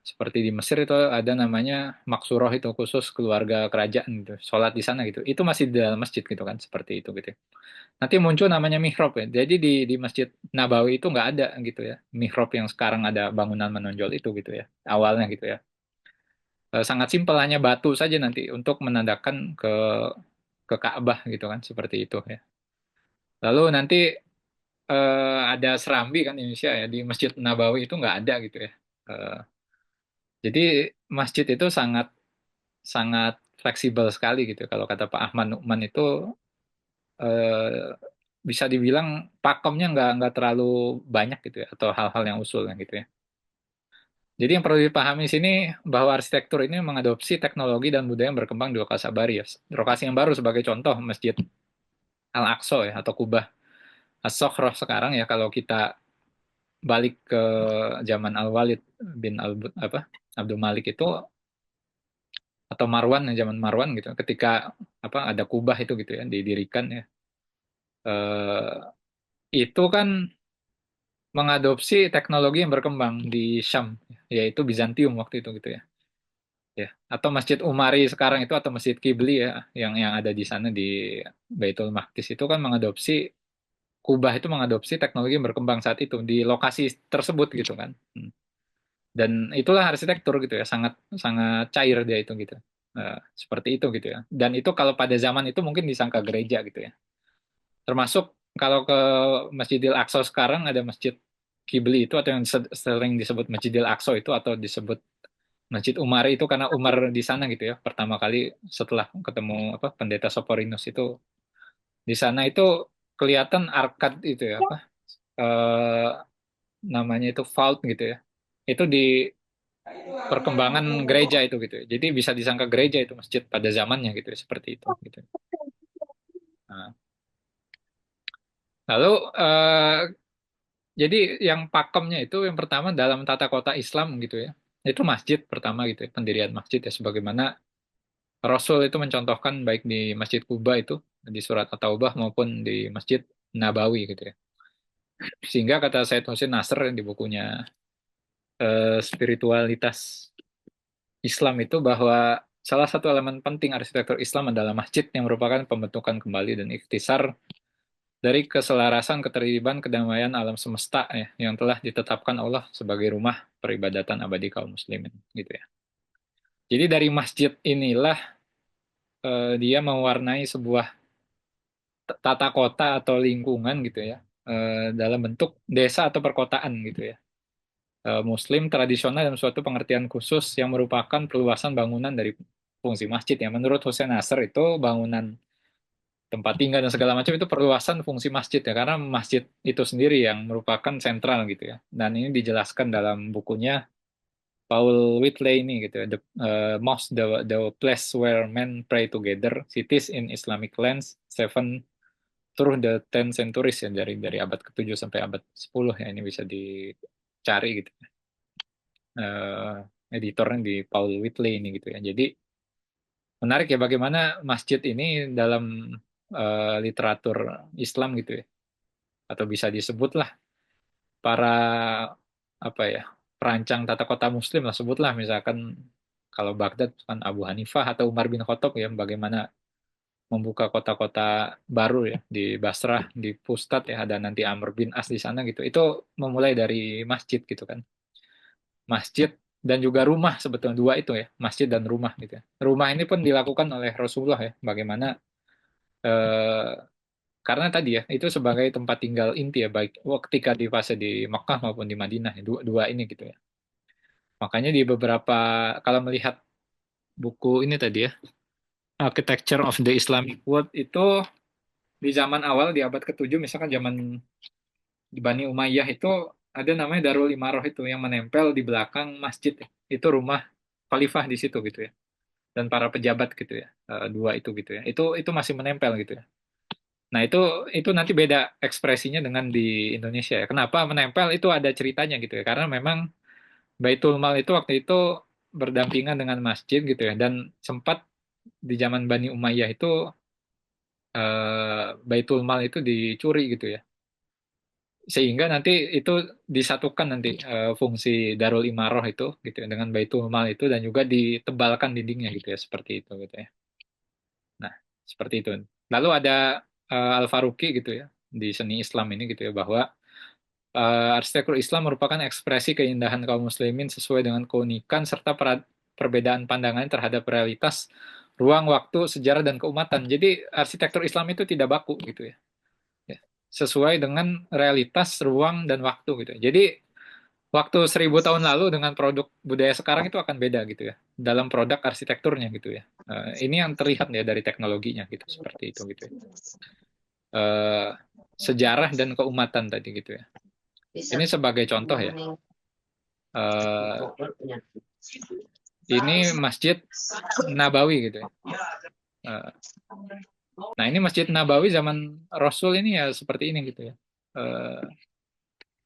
seperti di Mesir itu ada namanya Maksuroh itu khusus keluarga kerajaan gitu, sholat di sana gitu. Itu masih di dalam masjid gitu kan, seperti itu gitu. Nanti muncul namanya mihrab ya. Jadi di Masjid Nabawi itu nggak ada gitu ya. Mihrab yang sekarang ada bangunan menonjol itu gitu ya. Awalnya gitu ya. Sangat simpel hanya batu saja nanti untuk menandakan ke Ka'bah gitu kan, seperti itu ya. Lalu nanti ada serambi kan di Indonesia ya di Masjid Nabawi itu nggak ada gitu ya. Eh, jadi masjid itu sangat sangat fleksibel sekali gitu. Kalau kata Pak Ahmad Nukman itu eh, bisa dibilang pakemnya nggak terlalu banyak gitu ya atau hal-hal yang usul gitu ya. Jadi yang perlu dipahami di sini bahwa arsitektur ini mengadopsi teknologi dan budaya yang berkembang di lokasi Sabari ya. Lokasi yang baru sebagai contoh Masjid Al-Aqsa ya atau Kubah As-Sokhroh sekarang ya kalau kita balik ke zaman Al-Walid bin apa Abdul Malik itu atau Marwan ya zaman Marwan gitu ketika apa ada Kubah itu gitu ya didirikan ya itu kan mengadopsi teknologi yang berkembang di Syam yaitu Bizantium waktu itu gitu ya ya atau Masjid Umari sekarang itu atau Masjid Kibli ya yang ada di sana di Baitul Maqdis itu kan mengadopsi Kubah itu mengadopsi teknologi yang berkembang saat itu di lokasi tersebut gitu kan. Dan itulah arsitektur gitu ya sangat sangat cair dia itu gitu Seperti itu gitu ya. Dan itu kalau pada zaman itu mungkin disangka gereja gitu ya. Termasuk kalau ke Masjidil Aqsa sekarang ada Masjid Kibli itu atau yang sering disebut Masjidil Aqsa itu atau disebut Masjid Umar itu karena Umar di sana gitu ya. Pertama kali setelah ketemu apa Pendeta Soporinus itu di sana itu kelihatan arkad itu ya apa eh, namanya itu vault gitu ya. Itu di perkembangan gereja itu gitu ya. Jadi bisa disangka gereja itu masjid pada zamannya gitu ya, seperti itu gitu. Nah, lalu jadi yang pakemnya itu yang pertama dalam tata kota Islam gitu ya. Itu masjid pertama gitu ya, pendirian masjid ya sebagaimana Rasul itu mencontohkan baik di Masjid Kuba itu di surat At-Taubah maupun di Masjid Nabawi gitu ya. Sehingga kata Said Hussein Nasr di bukunya Spiritualitas Islam itu bahwa salah satu elemen penting arsitektur Islam adalah masjid yang merupakan pembentukan kembali dan ikhtisar dari keselarasan, ketertiban, kedamaian alam semesta ya, yang telah ditetapkan Allah sebagai rumah peribadatan abadi kaum muslimin gitu ya. Jadi dari masjid inilah dia mewarnai sebuah tata kota atau lingkungan gitu ya dalam bentuk desa atau perkotaan gitu ya. Muslim tradisional dalam suatu pengertian khusus yang merupakan perluasan bangunan dari fungsi masjid ya. Menurut Hussein Nasr itu bangunan tempat tinggal dan segala macam itu perluasan fungsi masjid ya karena masjid itu sendiri yang merupakan sentral gitu ya. Dan ini dijelaskan dalam bukunya Paul Whitley ini gitu ya. Mosque, the place where men pray together, cities in Islamic lands, seven through the 10 centuries ya dari abad ke-7 sampai abad 10 ya ini bisa dicari gitu. Editornya di Paul Whitley ini gitu ya. Jadi menarik ya bagaimana masjid ini dalam literatur Islam gitu ya, atau bisa disebutlah para apa ya perancang tata kota Muslim lah sebutlah misalkan kalau Baghdad kan Abu Hanifah atau Umar bin Khattab ya bagaimana membuka kota-kota baru ya di Basrah, di Fustat ya ada nanti Amr bin As di sana gitu. Itu memulai dari masjid gitu kan. Masjid dan juga rumah sebetulnya dua itu ya masjid dan rumah gitu ya rumah ini pun dilakukan oleh Rasulullah ya bagaimana eh, karena tadi ya itu sebagai tempat tinggal inti ya baik ketika di fase di Mekah maupun di Madinah ya, dua ini gitu ya makanya di beberapa kalau melihat buku ini tadi ya Architecture of the Islamic World itu di zaman awal di abad ke-7 misalkan zaman di Bani Umayyah itu ada namanya Darul Imaroh itu yang menempel di belakang masjid ya. Itu rumah khalifah di situ gitu ya dan para pejabat gitu ya dua itu gitu ya itu masih menempel gitu ya nah itu nanti beda ekspresinya dengan di Indonesia ya kenapa menempel itu ada ceritanya gitu ya karena memang Baitul Mal itu waktu itu berdampingan dengan masjid gitu ya dan sempat di zaman Bani Umayyah itu Baitul Mal itu dicuri gitu ya sehingga nanti itu disatukan nanti fungsi Darul Imaroh itu gitu ya dengan Baitul Mal itu dan juga ditebalkan dindingnya gitu ya seperti itu gitu ya. Nah, seperti itu. Lalu ada Al-Faruqi gitu ya di seni Islam ini gitu ya bahwa arsitektur Islam merupakan ekspresi keindahan kaum muslimin sesuai dengan keunikan serta perbedaan pandangan terhadap realitas, ruang, waktu, sejarah dan keumatan. Jadi arsitektur Islam itu tidak baku gitu ya. Ya. Sesuai dengan realitas, ruang dan waktu gitu ya. Jadi waktu 1.000 tahun lalu dengan produk budaya sekarang itu akan beda gitu ya dalam produk arsitekturnya gitu ya. Ini yang terlihat ya dari teknologinya gitu seperti itu gitu ya. Eh, Sejarah dan keumatan tadi gitu ya. Ini sebagai contoh ya. Eh, ini Masjid Nabawi gitu ya. Eh, nah ini Masjid Nabawi zaman Rasul ini ya seperti ini gitu ya. Eh,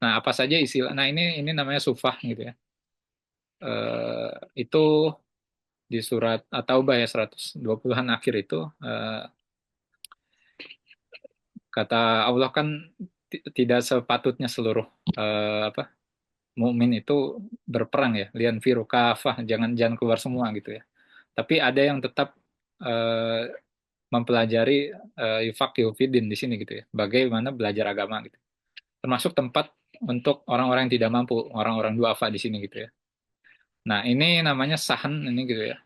nah apa saja istilah. Nah ini namanya sufah gitu ya. Itu di surat At-Taubah ya 120-an akhir itu kata Allah kan tidak sepatutnya seluruh apa mukmin itu berperang ya lian firu kafah jangan jangan keluar semua gitu ya tapi ada yang tetap eh, mempelajari yufaqihu fiddin di sini gitu ya bagaimana belajar agama gitu termasuk tempat untuk orang-orang yang tidak mampu orang-orang duafa di sini gitu ya nah ini namanya sahan ini gitu ya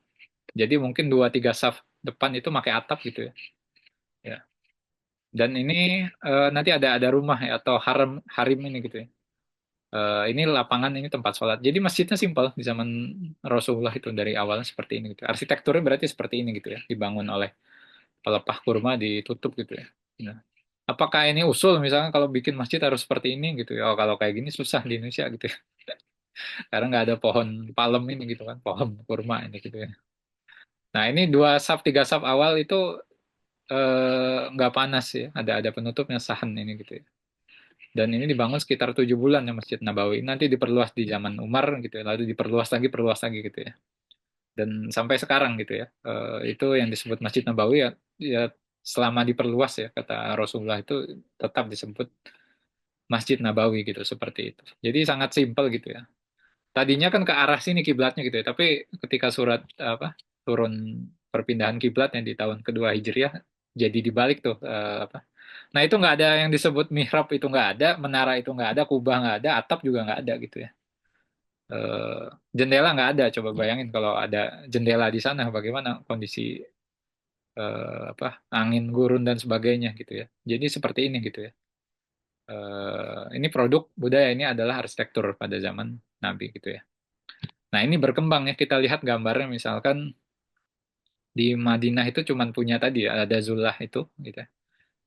Jadi mungkin 2-3 saf depan itu pakai atap gitu ya. Ya. Dan ini nanti ada rumah ya atau harim ini gitu ya. Ini lapangan, ini tempat sholat. Jadi masjidnya simpel di zaman Rasulullah itu dari awalnya seperti ini gitu. Arsitekturnya berarti seperti ini gitu ya, dibangun oleh pelepah kurma ditutup gitu ya. Nah, apakah ini usul misalnya kalau bikin masjid harus seperti ini gitu ya? Oh, kalau kayak gini susah di Indonesia gitu ya. Karena nggak ada pohon palem ini gitu kan, pohon kurma ini gitu ya. Nah, ini 2 saf 3 saf awal itu nggak panas ya, ada penutupnya sahan ini gitu ya. Dan ini dibangun sekitar 7 bulan ya Masjid Nabawi. Nanti diperluas di zaman Umar gitu ya, lalu perluas lagi gitu ya. Dan sampai sekarang gitu ya, itu yang disebut Masjid Nabawi ya, ya selama diperluas ya kata Rasulullah itu tetap disebut Masjid Nabawi gitu seperti itu. Jadi sangat simpel gitu ya. Tadinya kan ke arah sini kiblatnya gitu ya, tapi ketika surat apa turun perpindahan kiblatnya di tahun kedua Hijriah jadi dibalik tuh apa. Nah itu nggak ada yang disebut mihrab itu nggak ada, menara itu nggak ada, kubah nggak ada, atap juga nggak ada gitu ya. Eh, Jendela nggak ada. Coba bayangin kalau ada jendela di sana, bagaimana kondisi apa angin gurun dan sebagainya gitu ya. Jadi seperti ini gitu ya. Ini produk budaya ini adalah arsitektur pada zaman Nabi gitu ya. Nah ini berkembang ya kita lihat gambarnya misalkan di Madinah itu cuman punya tadi ya, ada Zullah itu gitu ya.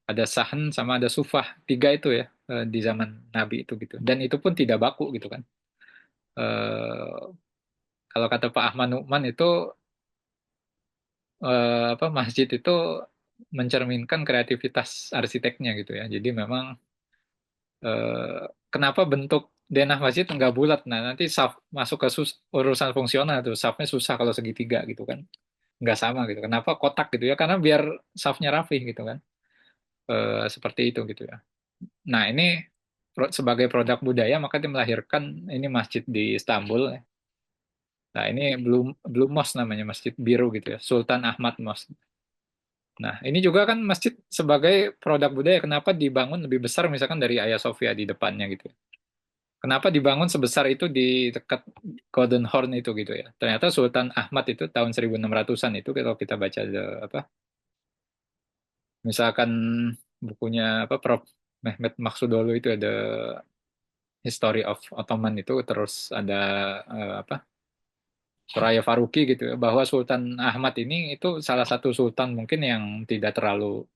Ada Sahan sama ada Sufah, 3 itu ya di zaman Nabi itu gitu. Dan itu pun tidak baku gitu kan. Eh, Kalau kata Pak Ahmad Nukman itu apa masjid itu mencerminkan kreativitas arsiteknya gitu ya. Jadi memang kenapa bentuk denah masjid nggak bulat? Nah nanti saf masuk ke urusan fungsional tuh, safnya susah kalau segitiga gitu kan, nggak sama gitu. Kenapa kotak gitu ya? Karena biar safnya rapih gitu kan. Seperti itu gitu ya. Nah ini sebagai produk budaya maka dia melahirkan ini masjid di Istanbul ya. Nah ini Blue Mosque namanya masjid biru gitu ya, Sultan Ahmad Mosque. Nah, ini juga kan masjid sebagai produk budaya. Kenapa dibangun lebih besar misalkan dari Hagia Sophia di depannya gitu. Kenapa dibangun sebesar itu di dekat Golden Horn itu gitu ya. Ternyata Sultan Ahmad itu tahun 1600-an itu kalau kita baca apa misalkan bukunya apa Prof. Mehmet Maksudolu itu ada History of Ottoman itu terus ada apa Suraya Faruqi gitu ya bahwa Sultan Ahmad ini itu salah satu sultan mungkin yang tidak terlalu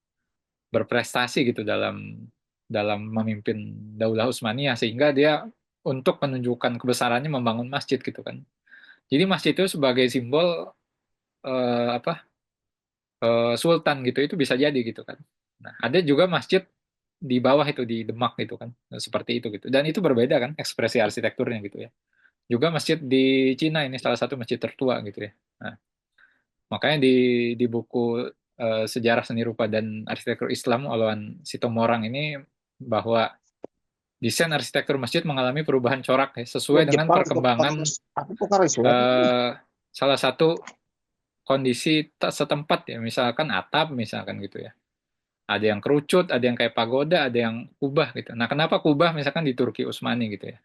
berprestasi gitu dalam dalam memimpin Daulah Utsmaniyah sehingga dia untuk menunjukkan kebesarannya membangun masjid gitu kan. Jadi masjid itu sebagai simbol apa sultan gitu itu bisa jadi gitu kan. Nah, ada juga masjid di bawah itu di Demak gitu kan. Nah, seperti itu gitu. Dan itu berbeda kan ekspresi arsitekturnya gitu ya. Juga masjid di Cina ini salah satu masjid tertua gitu ya. Nah, makanya di buku Sejarah Seni Rupa dan Arsitektur Islam Oloan Sitomorang ini bahwa desain arsitektur masjid mengalami perubahan corak ya, sesuai Ya dengan Jepang itu perkembangan aku tukar isu ya. eh, salah satu kondisi setempat ya, misalkan atap misalkan gitu ya. Ada yang kerucut, ada yang kayak pagoda, ada yang kubah gitu. Nah, kenapa kubah misalkan di Turki Utsmani gitu ya?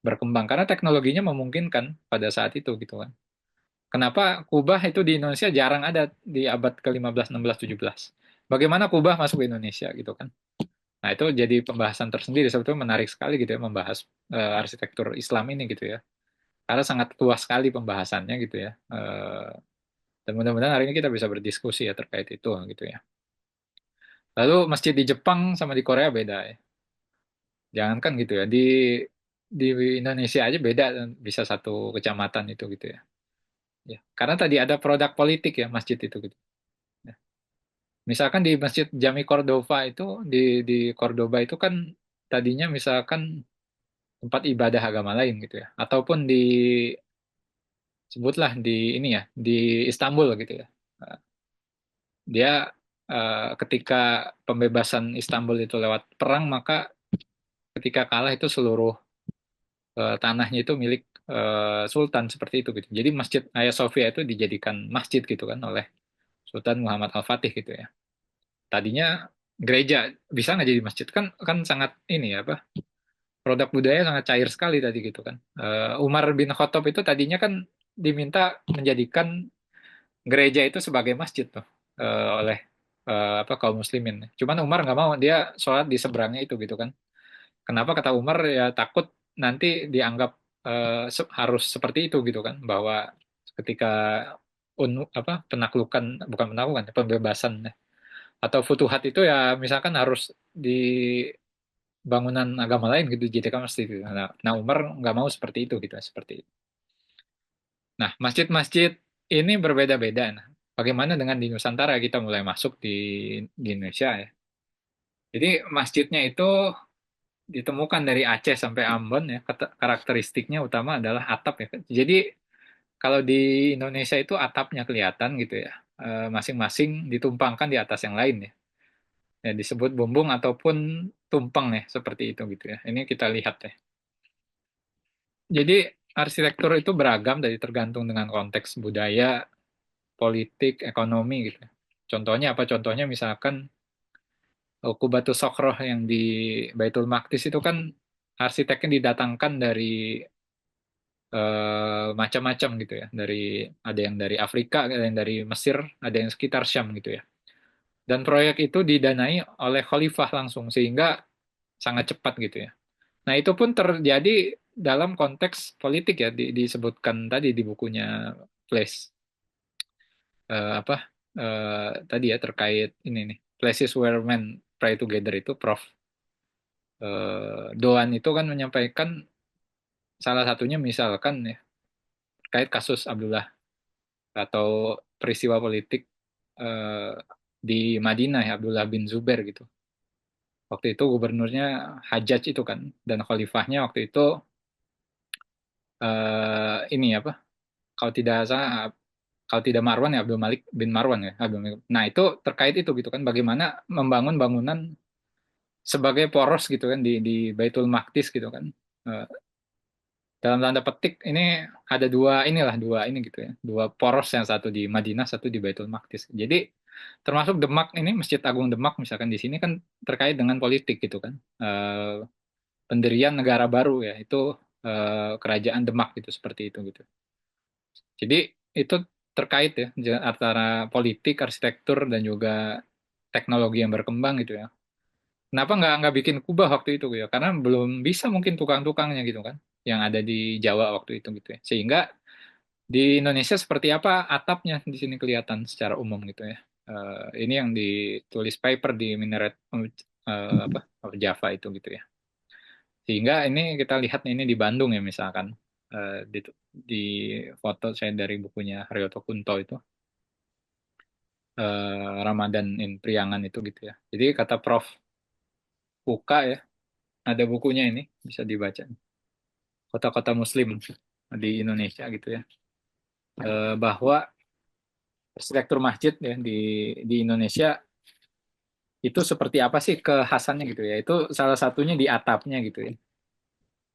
Berkembang karena teknologinya memungkinkan pada saat itu gitu kan. Kenapa kubah itu di Indonesia jarang ada di abad ke-15, 16, 17? Bagaimana kubah masuk ke Indonesia gitu kan? Nah, itu jadi pembahasan tersendiri. Sebetulnya menarik sekali gitu ya membahas arsitektur Islam ini gitu ya. Karena sangat luas sekali pembahasannya gitu ya. Dan mudah-mudahan hari ini kita bisa berdiskusi ya terkait itu gitu ya. Lalu masjid di Jepang sama di Korea beda ya. Jangankan gitu ya. Di Indonesia aja beda bisa satu kecamatan itu gitu ya. Ya, karena tadi ada produk politik ya masjid itu gitu. Ya. Misalkan di Masjid Jami Cordova itu di Cordoba itu kan tadinya misalkan tempat ibadah agama lain gitu ya. Ataupun sebutlah di ini ya, di Istanbul gitu ya. Dia ketika pembebasan Istanbul itu lewat perang maka ketika kalah itu seluruh tanahnya itu milik Sultan seperti itu gitu. Jadi Masjid Hagia Sophia itu dijadikan masjid gitu kan oleh Sultan Muhammad Al-Fatih gitu ya. Tadinya gereja bisa nggak jadi masjid kan kan sangat ini ya apa produk budaya sangat cair sekali tadi gitu kan. Umar bin Khattab itu tadinya kan diminta menjadikan gereja itu sebagai masjid tuh oleh apa kaum muslimin. Cuman Umar nggak mau, dia sholat di seberangnya itu gitu kan. Kenapa kata Umar ya takut nanti dianggap harus seperti itu gitu kan, bahwa ketika apa penaklukan, bukan penaklukan, pembebasan atau futuhat itu ya misalkan harus di bangunan agama lain gitu dijadikan masjid gitu. Nah Umar nggak mau seperti itu gitu, seperti itu. Nah masjid-masjid ini berbeda-beda. Nah, bagaimana dengan di Nusantara, kita mulai masuk di Indonesia ya. Jadi masjidnya itu ditemukan dari Aceh sampai Ambon ya. Karakteristiknya utama adalah atap ya. Jadi kalau di Indonesia itu atapnya kelihatan gitu ya. Masing-masing ditumpangkan di atas yang lain ya. Ya disebut bumbung ataupun tumpeng ya, seperti itu gitu ya. Ini kita lihat ya. Jadi arsitektur itu beragam dari tergantung dengan konteks budaya, politik, ekonomi gitu. Contohnya apa? Contohnya misalkan Qubatus Sokroh yang di Baitul Maqdis itu kan arsiteknya didatangkan dari macam-macam gitu ya. Ada yang dari Afrika, ada yang dari Mesir, ada yang sekitar Syam gitu ya. Dan proyek itu didanai oleh khalifah langsung sehingga sangat cepat gitu ya. Nah, itu pun terjadi dalam konteks politik ya, disebutkan tadi di bukunya Place apa tadi ya terkait ini nih, Places Where Men Pray Together itu Prof. Doan itu kan menyampaikan salah satunya misalkan ya terkait kasus Abdullah atau peristiwa politik eh, di Madinah ya, Abdullah bin Zubair gitu. Waktu itu gubernurnya Hajjaj itu kan, dan khalifahnya waktu itu ini apa? Kalau tidak salah, kalau tidak Marwan ya Abdul Malik bin Marwan ya. Nah itu terkait itu gitu kan, bagaimana membangun bangunan sebagai poros gitu kan di Baitul Maqdis gitu kan. Eh, dalam tanda petik ini ada dua ini gitu ya, dua poros, yang satu di Madinah, satu di Baitul Maqdis. Jadi termasuk Demak ini, Masjid Agung Demak misalkan di sini kan terkait dengan politik gitu kan. Pendirian negara baru ya itu kerajaan Demak gitu, seperti itu gitu. Jadi itu terkait ya antara politik, arsitektur dan juga teknologi yang berkembang gitu ya. Kenapa nggak bikin Kubah waktu itu ya? Karena belum bisa mungkin tukang-tukangnya gitu kan, yang ada di Jawa waktu itu gitu ya. Sehingga di Indonesia seperti apa atapnya di sini kelihatan secara umum gitu ya. Ini yang ditulis paper di Minaret apa Java itu gitu ya. Sehingga ini kita lihat ini di Bandung ya misalkan, di foto saya dari bukunya Haryoto Kunto itu, Ramadan in Priangan itu gitu ya. Jadi kata Prof. Uka ya, ada bukunya ini bisa dibaca. Kota-kota Muslim di Indonesia gitu ya. Bahwa arsitektur masjid ya di Indonesia itu seperti apa sih kekhasannya gitu ya. Itu salah satunya di atapnya gitu ya.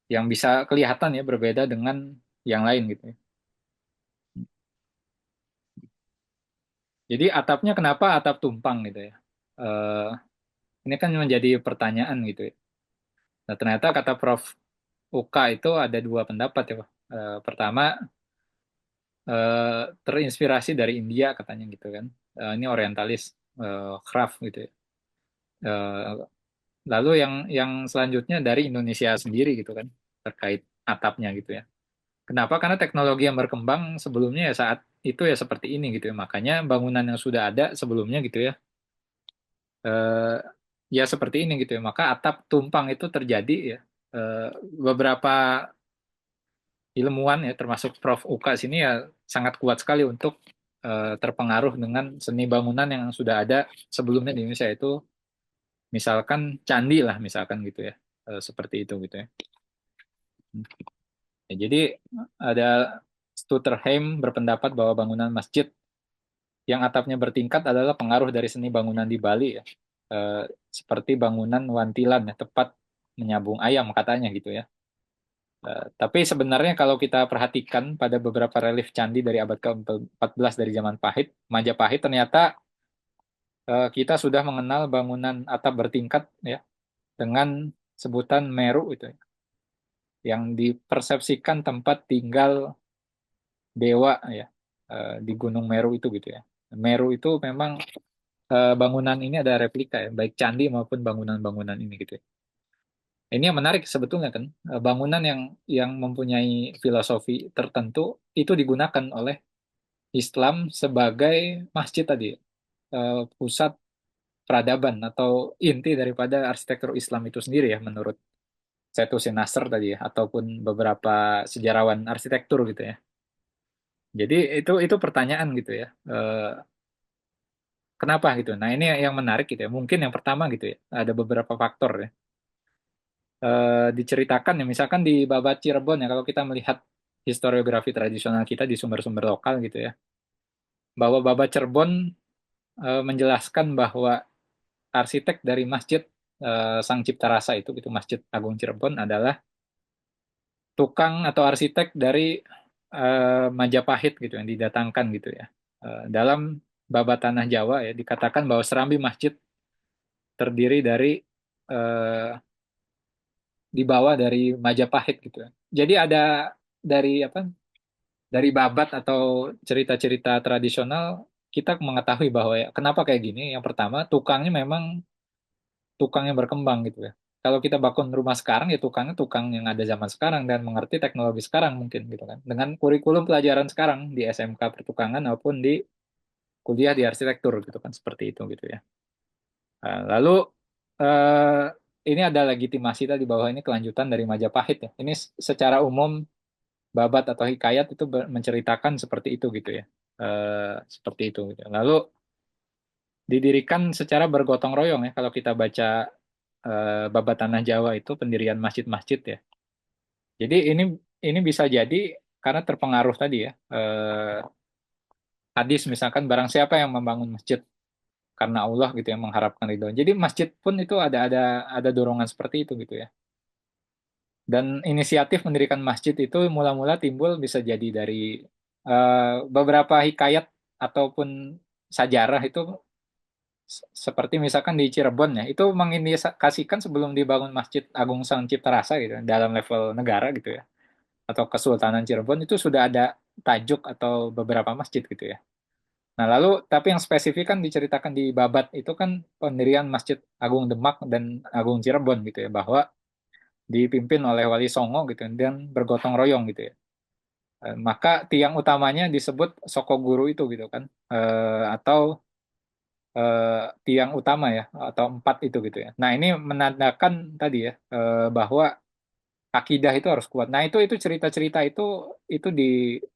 Yang bisa kelihatan ya berbeda dengan yang lain gitu ya. Jadi atapnya kenapa atap tumpang gitu ya. Eh, ini kan menjadi pertanyaan gitu ya. Nah, ternyata kata Prof. Uka itu ada dua pendapat ya, Pak. Pertama, terinspirasi dari India katanya gitu kan. Ini orientalis, craft gitu ya. Eh, lalu yang selanjutnya dari Indonesia sendiri gitu kan, terkait atapnya gitu ya. Kenapa? Karena teknologi yang berkembang sebelumnya ya saat itu ya seperti ini gitu ya. Makanya bangunan yang sudah ada sebelumnya gitu ya, eh, ya seperti ini gitu ya. Maka atap tumpang itu terjadi ya. Eh, beberapa ilmuwan ya termasuk Prof. Uka sini ya sangat kuat sekali untuk terpengaruh dengan seni bangunan yang sudah ada sebelumnya di Indonesia, itu misalkan candi lah misalkan gitu ya. Seperti itu gitu ya. Ya, jadi ada Stutterheim berpendapat bahwa bangunan masjid yang atapnya bertingkat adalah pengaruh dari seni bangunan di Bali ya. Eh, seperti bangunan wantilan ya, tepat menyambung ayam katanya gitu ya. Tapi sebenarnya kalau kita perhatikan pada beberapa relief candi dari abad ke-14 dari zaman Majapahit, ternyata kita sudah mengenal bangunan atap bertingkat ya dengan sebutan Meru itu ya, yang dipersepsikan tempat tinggal dewa ya. di Gunung Meru itu gitu ya. Meru itu memang bangunan ini ada replika ya, baik candi maupun bangunan-bangunan ini gitu ya. Ini yang menarik sebetulnya kan, bangunan yang mempunyai filosofi tertentu itu digunakan oleh Islam sebagai masjid tadi, pusat peradaban atau inti daripada arsitektur Islam itu sendiri ya menurut Saitusi Nasr tadi ya, ataupun beberapa sejarawan arsitektur gitu ya. Jadi itu pertanyaan gitu ya. Kenapa gitu? Nah, ini yang menarik gitu ya. Mungkin yang pertama gitu ya. Ada beberapa faktor ya. Diceritakan ya, misalkan di Babat Cirebon ya, kalau kita melihat historiografi tradisional kita di sumber-sumber lokal gitu ya, bahwa Babat Cirebon menjelaskan bahwa arsitek dari Masjid Sang Cipta Rasa itu, gitu Masjid Agung Cirebon adalah tukang atau arsitek dari Majapahit gitu yang didatangkan gitu ya. Dalam Babat Tanah Jawa ya dikatakan bahwa Serambi Masjid terdiri dari eh, dibawa dari Majapahit gitu ya. Jadi ada dari apa? Dari babat atau cerita-cerita tradisional kita mengetahui bahwa ya kenapa kayak gini. Yang pertama, tukangnya memang tukang yang berkembang gitu ya. Kalau kita bangun rumah sekarang ya tukangnya tukang yang ada zaman sekarang dan mengerti teknologi sekarang mungkin gitu kan. Dengan kurikulum pelajaran sekarang di SMK pertukangan maupun di kuliah di arsitektur gitu kan seperti itu gitu ya. Nah, lalu eh, ini ada legitimasi tadi bahwa ini kelanjutan dari Majapahit ya. Ini secara umum babat atau hikayat itu menceritakan seperti itu gitu ya. Seperti itu gitu. Lalu didirikan secara bergotong royong ya kalau kita baca babat tanah Jawa itu pendirian masjid-masjid ya. Jadi ini bisa jadi karena terpengaruh tadi ya. Hadis misalkan barang siapa yang membangun masjid karena Allah gitu ya mengharapkan ridho. Jadi masjid pun itu ada dorongan seperti itu gitu ya. Dan inisiatif mendirikan masjid itu mula-mula timbul bisa jadi dari beberapa hikayat ataupun sajarah itu seperti misalkan di Cirebon ya, itu mengindikasikan sebelum dibangun Masjid Agung Sang Cipta Rasa gitu dalam level negara gitu ya, atau Kesultanan Cirebon itu sudah ada tajuk atau beberapa masjid gitu ya. Nah, lalu tapi yang spesifik kan diceritakan di Babat itu kan pendirian Masjid Agung Demak dan Agung Cirebon gitu ya, bahwa dipimpin oleh Wali Songo gitu dan bergotong royong gitu ya. Maka tiang utamanya disebut Soko Guru itu gitu kan. Atau tiang utama ya atau empat itu gitu ya. Nah, ini menandakan tadi ya bahwa akidah itu harus kuat. Nah, itu cerita-cerita itu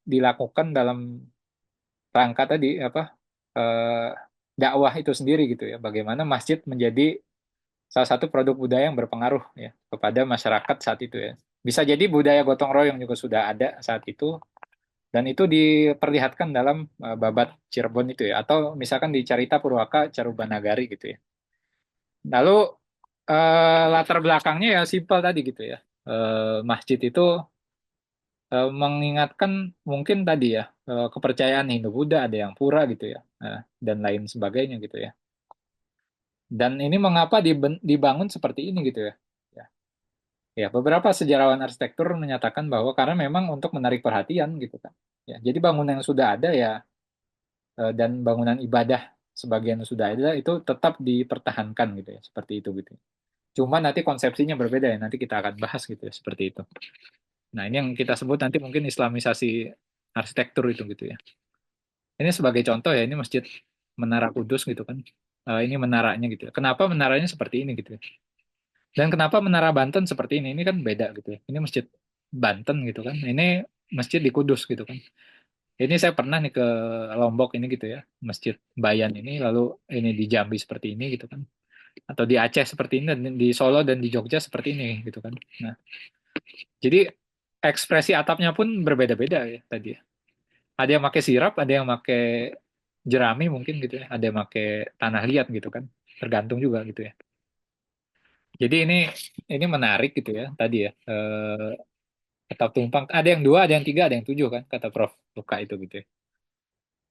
dilakukan dalam rangka tadi apa eh, dakwah itu sendiri gitu ya. Bagaimana masjid menjadi salah satu produk budaya yang berpengaruh ya kepada masyarakat saat itu ya. Bisa jadi budaya gotong royong juga sudah ada saat itu dan itu diperlihatkan dalam Babat Cirebon itu ya atau misalkan di Carita Purwaka Carubanagari gitu ya. Lalu latar belakangnya ya simpel tadi gitu ya. Masjid itu mengingatkan mungkin tadi ya kepercayaan Hindu-Buddha ada yang pura gitu ya dan lain sebagainya gitu ya. Dan ini mengapa dibangun seperti ini gitu ya. Ya, ya, beberapa sejarawan arsitektur menyatakan bahwa karena memang untuk menarik perhatian gitu kan. Ya, jadi bangunan yang sudah ada ya dan bangunan ibadah sebagian yang sudah ada itu tetap dipertahankan gitu ya, seperti itu gitu. Cuma nanti konsepsinya berbeda ya, nanti kita akan bahas gitu ya, seperti itu. Nah, ini yang kita sebut nanti mungkin Islamisasi arsitektur itu gitu ya. Ini sebagai contoh ya, ini Masjid Menara Kudus gitu kan. Ini menaranya gitu ya. Kenapa menaranya seperti ini gitu ya. Dan kenapa Menara Banten seperti ini? Ini kan beda gitu ya. Ini Masjid Banten gitu kan. Ini Masjid di Kudus gitu kan. Ini saya pernah nih ke Lombok ini gitu ya. Masjid Bayan ini, lalu ini di Jambi seperti ini gitu kan. Atau di Aceh seperti ini, dan di Solo dan di Jogja seperti ini gitu kan. Nah, jadi ekspresi atapnya pun berbeda-beda ya tadi ya. Ada yang pakai sirap, ada yang pakai jerami mungkin gitu ya, ada yang pakai tanah liat gitu kan. Tergantung juga gitu ya. Jadi ini menarik gitu ya tadi ya. Atap tumpang ada yang dua, ada yang tiga, ada yang tujuh kan kata Prof. Luka itu gitu ya.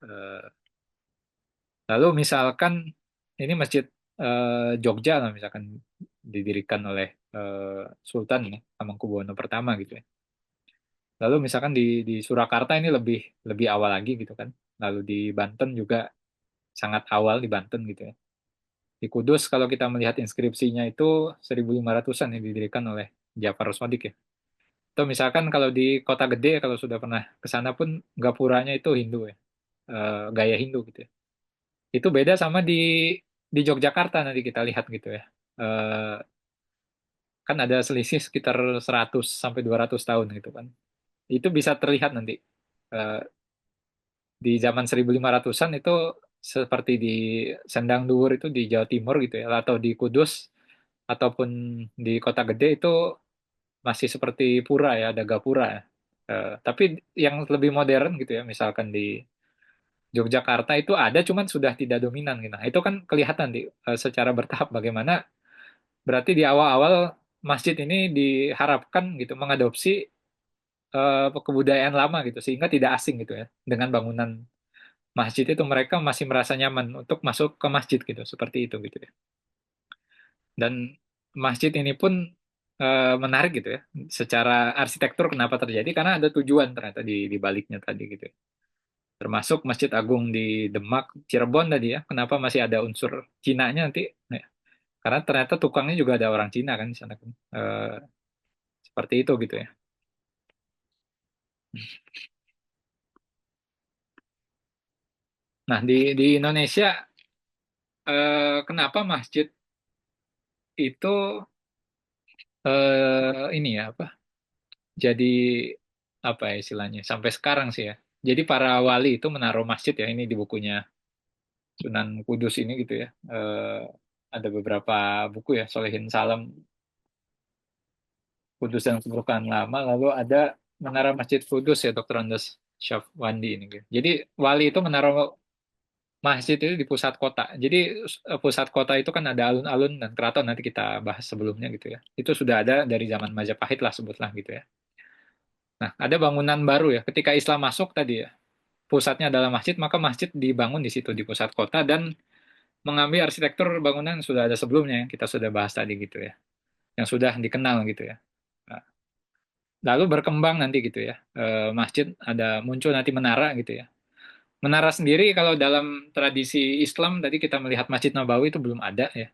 Eh, Lalu misalkan ini masjid Jogja lah misalkan didirikan oleh Sultan ya, Hamengkubuwono pertama gitu ya. Lalu misalkan di Surakarta ini lebih lebih awal lagi gitu kan. Lalu di Banten juga sangat awal di Banten gitu ya. Di Kudus kalau kita melihat inskripsinya itu 1500-an yang didirikan oleh Ja'far Shadiq ya. Atau misalkan kalau di kota gede kalau sudah pernah ke sana pun gapuranya itu Hindu ya. Gaya Hindu gitu ya. Itu beda sama di Yogyakarta nanti kita lihat gitu ya. Eh, kan ada selisih sekitar 100 sampai 200 tahun gitu kan. Itu bisa terlihat nanti. Eh, di zaman 1500-an itu seperti di Sendang Duhur itu di Jawa Timur gitu ya, atau di Kudus ataupun di kota gede itu masih seperti pura ya, ada gapura ya. Tapi yang lebih modern gitu ya, misalkan di Yogyakarta itu ada, cuman sudah tidak dominan gitu. Nah, itu kan kelihatan secara bertahap bagaimana berarti di awal-awal masjid ini diharapkan gitu mengadopsi kebudayaan lama gitu, sehingga tidak asing gitu ya dengan bangunan masjid itu mereka masih merasa nyaman untuk masuk ke masjid gitu, seperti itu gitu ya. Dan masjid ini pun menarik gitu ya, secara arsitektur kenapa terjadi? Karena ada tujuan ternyata di baliknya tadi gitu ya. Termasuk Masjid Agung di Demak, Cirebon tadi ya, kenapa masih ada unsur Cinanya nanti? Ya, karena ternyata tukangnya juga ada orang Cina kan di sana kan. Seperti itu gitu ya. Nah, di Indonesia kenapa masjid itu ini ya apa? Jadi apa ya istilahnya? Sampai sekarang sih ya. Jadi para wali itu menaruh masjid ya ini di bukunya Sunan Kudus ini gitu ya. Ada beberapa buku ya, Solehin Salam, Kudus dan Keburukan Lama, lalu ada Menara Masjid Kudus ya Dr. Andes Syafwandi ini gitu. Jadi wali itu menaruh masjid itu di pusat kota. Jadi pusat kota itu kan ada alun-alun dan keraton nanti kita bahas sebelumnya gitu ya. Itu sudah ada dari zaman Majapahit lah sebutlah gitu ya. Nah, ada bangunan baru ya. Ketika Islam masuk tadi ya, pusatnya adalah masjid, maka masjid dibangun di situ di pusat kota dan mengambil arsitektur bangunan yang sudah ada sebelumnya yang kita sudah bahas tadi gitu ya, yang sudah dikenal gitu ya. Nah, lalu berkembang nanti gitu ya, masjid ada muncul nanti menara gitu ya. Menara sendiri kalau dalam tradisi Islam tadi kita melihat Masjid Nabawi itu belum ada ya.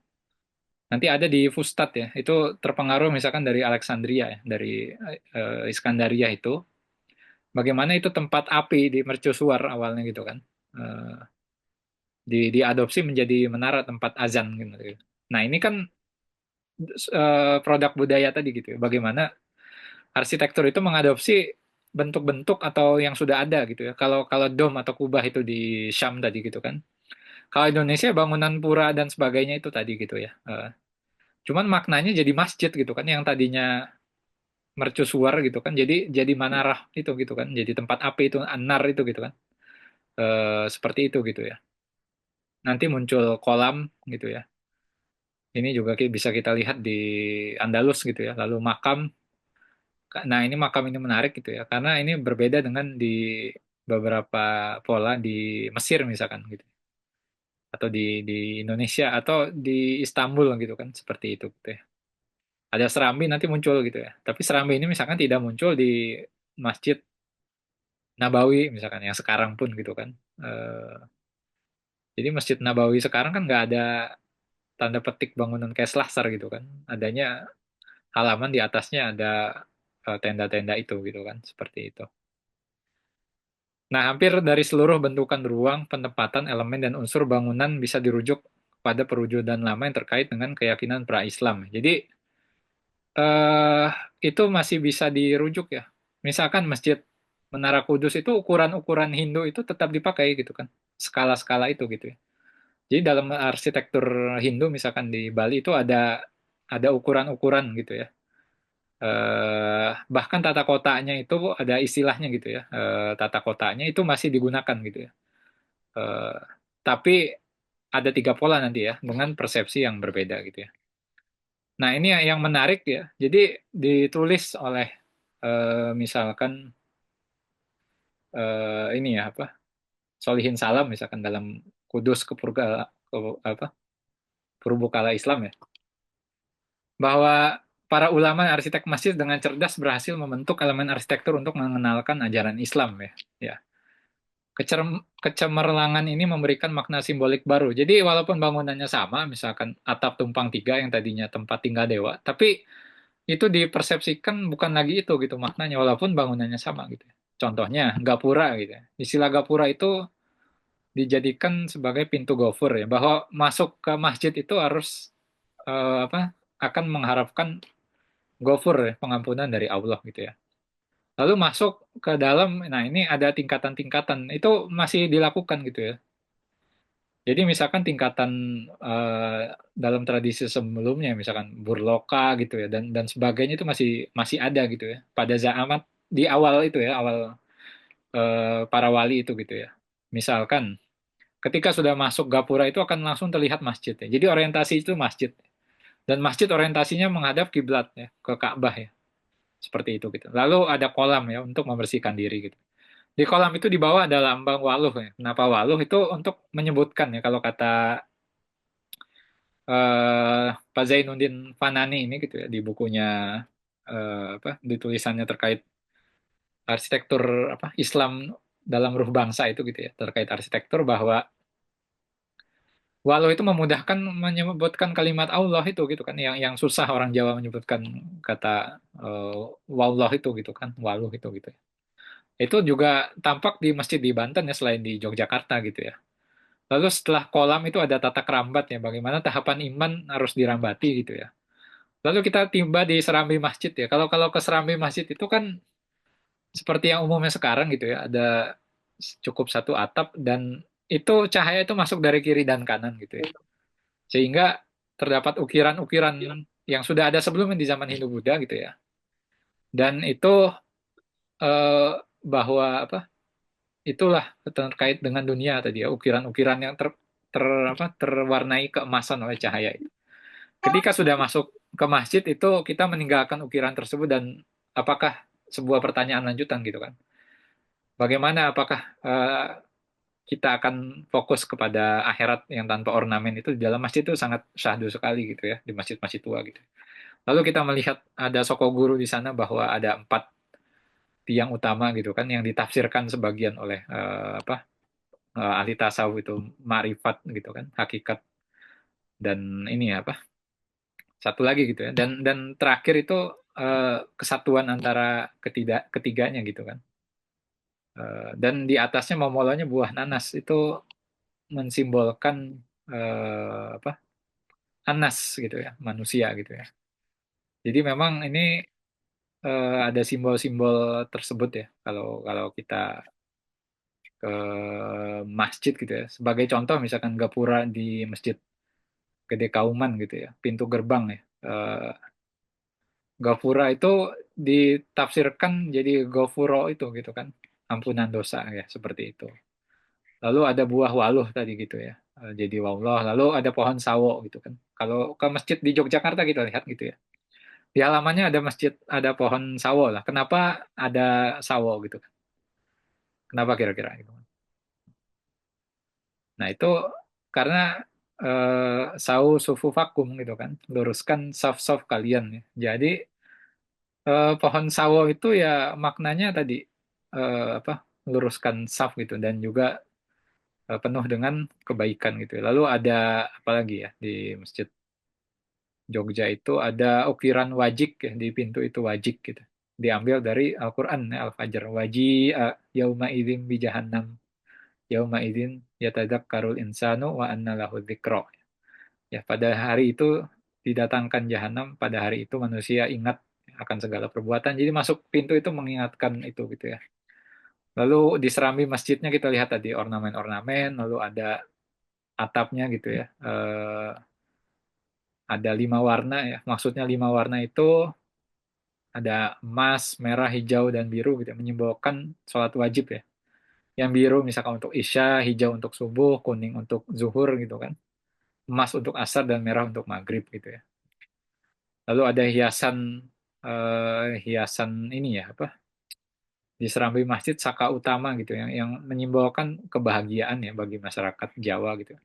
Nanti ada di Fustat ya, itu terpengaruh misalkan dari Alexandria ya, dari Iskandaria itu. Bagaimana itu tempat api di mercusuar awalnya gitu kan. Eh, diadopsi menjadi menara tempat azan gitu. Nah, ini kan produk budaya tadi gitu ya. Bagaimana arsitektur itu mengadopsi bentuk-bentuk atau yang sudah ada gitu ya. Kalau kalau dom atau kubah itu di Syam tadi gitu kan. Kalau Indonesia bangunan pura dan sebagainya itu tadi gitu ya. Cuman maknanya jadi masjid gitu kan yang tadinya mercusuar gitu kan. Jadi manarah itu gitu kan. Jadi tempat api itu anar itu gitu kan. Seperti itu gitu ya. Nanti muncul kolam gitu ya. Ini juga bisa kita lihat di Andalus gitu ya. Lalu makam. Nah, ini makam ini menarik gitu ya. Karena ini berbeda dengan di beberapa pola di Mesir misalkan gitu. Atau di Indonesia atau di Istanbul gitu kan. Seperti itu gitu ya. Ada serambi nanti muncul gitu ya. Tapi serambi ini misalkan tidak muncul di Masjid Nabawi misalkan yang sekarang pun gitu kan. Jadi Masjid Nabawi sekarang kan nggak ada tanda petik bangunan kayak Selasar gitu kan. Adanya halaman di atasnya ada tenda-tenda itu gitu kan, seperti itu. Nah, hampir dari seluruh bentukan ruang, penempatan, elemen, dan unsur bangunan bisa dirujuk pada perwujudan lama yang terkait dengan keyakinan pra-Islam. Jadi, eh, itu masih bisa dirujuk ya. Misalkan Masjid Menara Kudus itu ukuran-ukuran Hindu itu tetap dipakai gitu kan. Skala-skala itu gitu ya. Jadi dalam arsitektur Hindu misalkan di Bali itu ada ukuran-ukuran gitu ya. Bahkan tata kotanya itu ada istilahnya gitu ya. Tata kotanya itu masih digunakan gitu ya. Eh, tapi ada tiga pola nanti ya dengan persepsi yang berbeda gitu ya. Nah ini yang menarik ya. Jadi ditulis oleh misalkan ini ya apa Solihin Salam misalkan dalam Kudus apa Purbukala Islam ya bahwa para ulama arsitek masjid dengan cerdas berhasil membentuk elemen arsitektur untuk mengenalkan ajaran Islam ya. Ya. Kecemerlangan ini memberikan makna simbolik baru. Jadi walaupun bangunannya sama, misalkan atap tumpang tiga yang tadinya tempat tinggal dewa, tapi itu dipersepsikan bukan lagi itu gitu maknanya, walaupun bangunannya sama gitu. Contohnya gapura gitu. Istilah gapura itu dijadikan sebagai pintu gofur ya, bahwa masuk ke masjid itu harus akan mengharapkan gofur ya, pengampunan dari Allah gitu ya. Lalu masuk ke dalam, nah ini ada tingkatan-tingkatan, itu masih dilakukan gitu ya. Jadi misalkan tingkatan dalam tradisi sebelumnya, misalkan burloka gitu ya, dan sebagainya itu masih masih ada gitu ya. Pada zaman di awal itu ya, awal para wali itu gitu ya. Misalkan ketika sudah masuk gapura itu akan langsung terlihat masjid ya. Jadi orientasi itu masjid. Dan masjid orientasinya menghadap kiblat ya, ke Ka'bah ya. Seperti itu gitu. Lalu ada kolam ya untuk membersihkan diri gitu. Di kolam itu di bawah ada lambang waluh ya. Kenapa waluh? Itu untuk menyebutkan ya kalau kata Pak Zainuddin Fanani ini gitu ya di bukunya di tulisannya terkait arsitektur Islam dalam ruh bangsa itu gitu ya terkait arsitektur bahwa walau itu memudahkan menyebutkan kalimat Allah itu gitu kan yang susah orang Jawa menyebutkan kata wallah itu gitu kan waluh itu gitu ya. Itu juga tampak di masjid di Banten ya selain di Yogyakarta gitu ya. Lalu setelah kolam itu ada tata kerambat ya bagaimana tahapan iman harus dirambati gitu ya. Lalu kita tiba di serambi masjid ya. Kalau kalau ke serambi masjid itu kan seperti yang umumnya sekarang gitu ya ada cukup satu atap dan itu cahaya itu masuk dari kiri dan kanan gitu ya. Sehingga terdapat ukiran-ukiran yang sudah ada sebelumnya di zaman Hindu-Buddha gitu ya. Dan itu eh, bahwa itulah terkait dengan dunia tadi ya, ukiran-ukiran yang terwarnai keemasan oleh cahaya itu. Ketika sudah masuk ke masjid itu kita meninggalkan ukiran tersebut dan apakah sebuah pertanyaan lanjutan gitu kan. Bagaimana apakah kita akan fokus kepada akhirat yang tanpa ornamen itu di dalam masjid itu sangat syahdu sekali gitu ya, di masjid-masjid tua gitu. Lalu kita melihat ada soko guru di sana bahwa ada 4 tiang utama gitu kan yang ditafsirkan sebagian oleh ahli tasawuf itu ma'rifat gitu kan, hakikat dan ini ya satu lagi gitu ya. Dan terakhir itu kesatuan antara ketiganya gitu kan. Dan di atasnya momolonya buah nanas itu mensimbolkan apa? Anas gitu ya, manusia gitu ya. Jadi memang ini ada simbol-simbol tersebut ya kalau kalau kita ke masjid gitu ya. Sebagai contoh misalkan gapura di Masjid Gede Kauman gitu ya, pintu gerbang ya. Gapura itu ditafsirkan jadi gofuro itu gitu kan, ampunan dosa ya seperti itu. Lalu ada buah waluh tadi gitu ya, jadi wallah. Lalu ada pohon sawo gitu kan. Kalau ke masjid di Yogyakarta kita lihat gitu ya, di halamannya ada masjid, ada pohon sawo lah. Kenapa ada sawo gitu kan? Kenapa kira-kira gitu? Nah, itu karena sau sufu vakum gitu kan, luruskan saf-saf kalian ya. Jadi pohon sawo itu ya maknanya tadi apa? Luruskan saf gitu dan juga penuh dengan kebaikan gitu. Lalu ada apa lagi ya di Masjid Jogja itu ada ukiran wajik ya di pintu itu wajik gitu. Diambil dari Al-Qur'an ya, Al-Fajr. Yauma idzin bi jahannam. Yauma idzin yatadzakkarul insanu wa anna lahu dzikra. Ya, pada hari itu didatangkan jahanam, pada hari itu manusia ingat akan segala perbuatan. Jadi masuk pintu itu mengingatkan itu gitu ya. Lalu di serambi masjidnya kita lihat tadi ornamen-ornamen, lalu ada atapnya gitu ya. Ada 5 warna ya. Maksudnya 5 warna itu ada emas, merah, hijau, dan biru gitu ya. Menyimbolkan sholat wajib ya. Yang biru misalkan untuk isya, hijau untuk subuh, kuning untuk zuhur gitu kan. Emas untuk asar dan merah untuk maghrib gitu ya. Lalu ada hiasan ini ya di serambi masjid Saka Utama gitu yang menyimbolkan kebahagiaan ya bagi masyarakat Jawa gitu.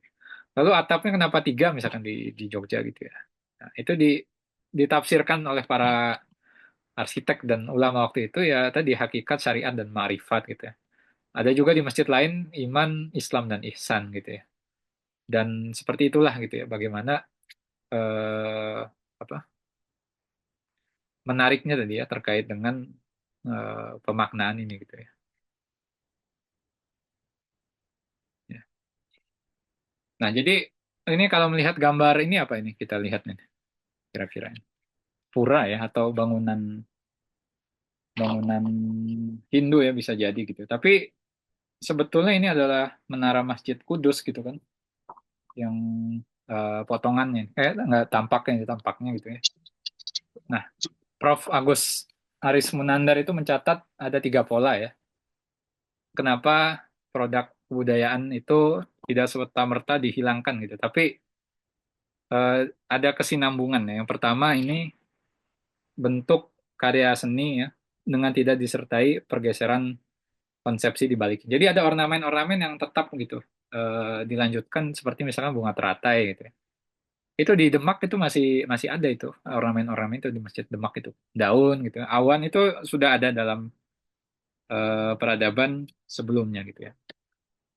Lalu atapnya kenapa 3 misalkan di Jogja gitu ya. Nah, itu ditafsirkan oleh para arsitek dan ulama waktu itu ya tadi hakikat, syariat dan ma'rifat gitu ya. Ada juga di masjid lain iman, Islam dan ihsan gitu ya. Dan seperti itulah gitu ya bagaimana eh, apa menariknya tadi ya terkait dengan pemaknaan ini gitu ya. Ya. Nah, jadi ini kalau melihat gambar ini apa ini kita lihat nih kira-kira pura ya atau bangunan bangunan Hindu ya bisa jadi gitu. Tapi sebetulnya ini adalah menara Masjid Kudus gitu kan yang potongannya nggak tampaknya gitu ya. Nah, Prof. Agus Aris Munandar itu mencatat ada tiga pola ya. Kenapa produk kebudayaan itu tidak serta-merta dihilangkan gitu. Tapi eh, ada kesinambungan ya. Yang pertama ini bentuk karya seni ya dengan tidak disertai pergeseran konsepsi di balik. Jadi ada ornamen-ornamen yang tetap gitu dilanjutkan seperti misalkan bunga teratai gitu ya. Itu di Demak itu masih masih ada itu ornamen-ornamen itu di Masjid Demak itu. Daun gitu. Awan itu sudah ada dalam peradaban sebelumnya gitu ya.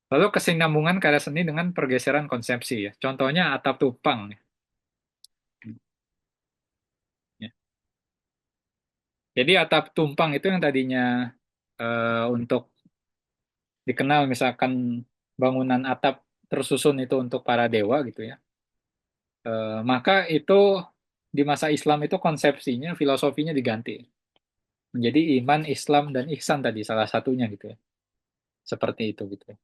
Lalu kesinambungan karya seni dengan pergeseran konsepsi ya. Contohnya atap tupang ya. Ya. Jadi atap tumpang itu yang tadinya untuk dikenal misalkan bangunan atap tersusun itu untuk para dewa gitu ya. Maka itu di masa Islam itu konsepsinya, filosofinya diganti menjadi iman, Islam dan ihsan tadi salah satunya gitu ya. Seperti itu gitu ya.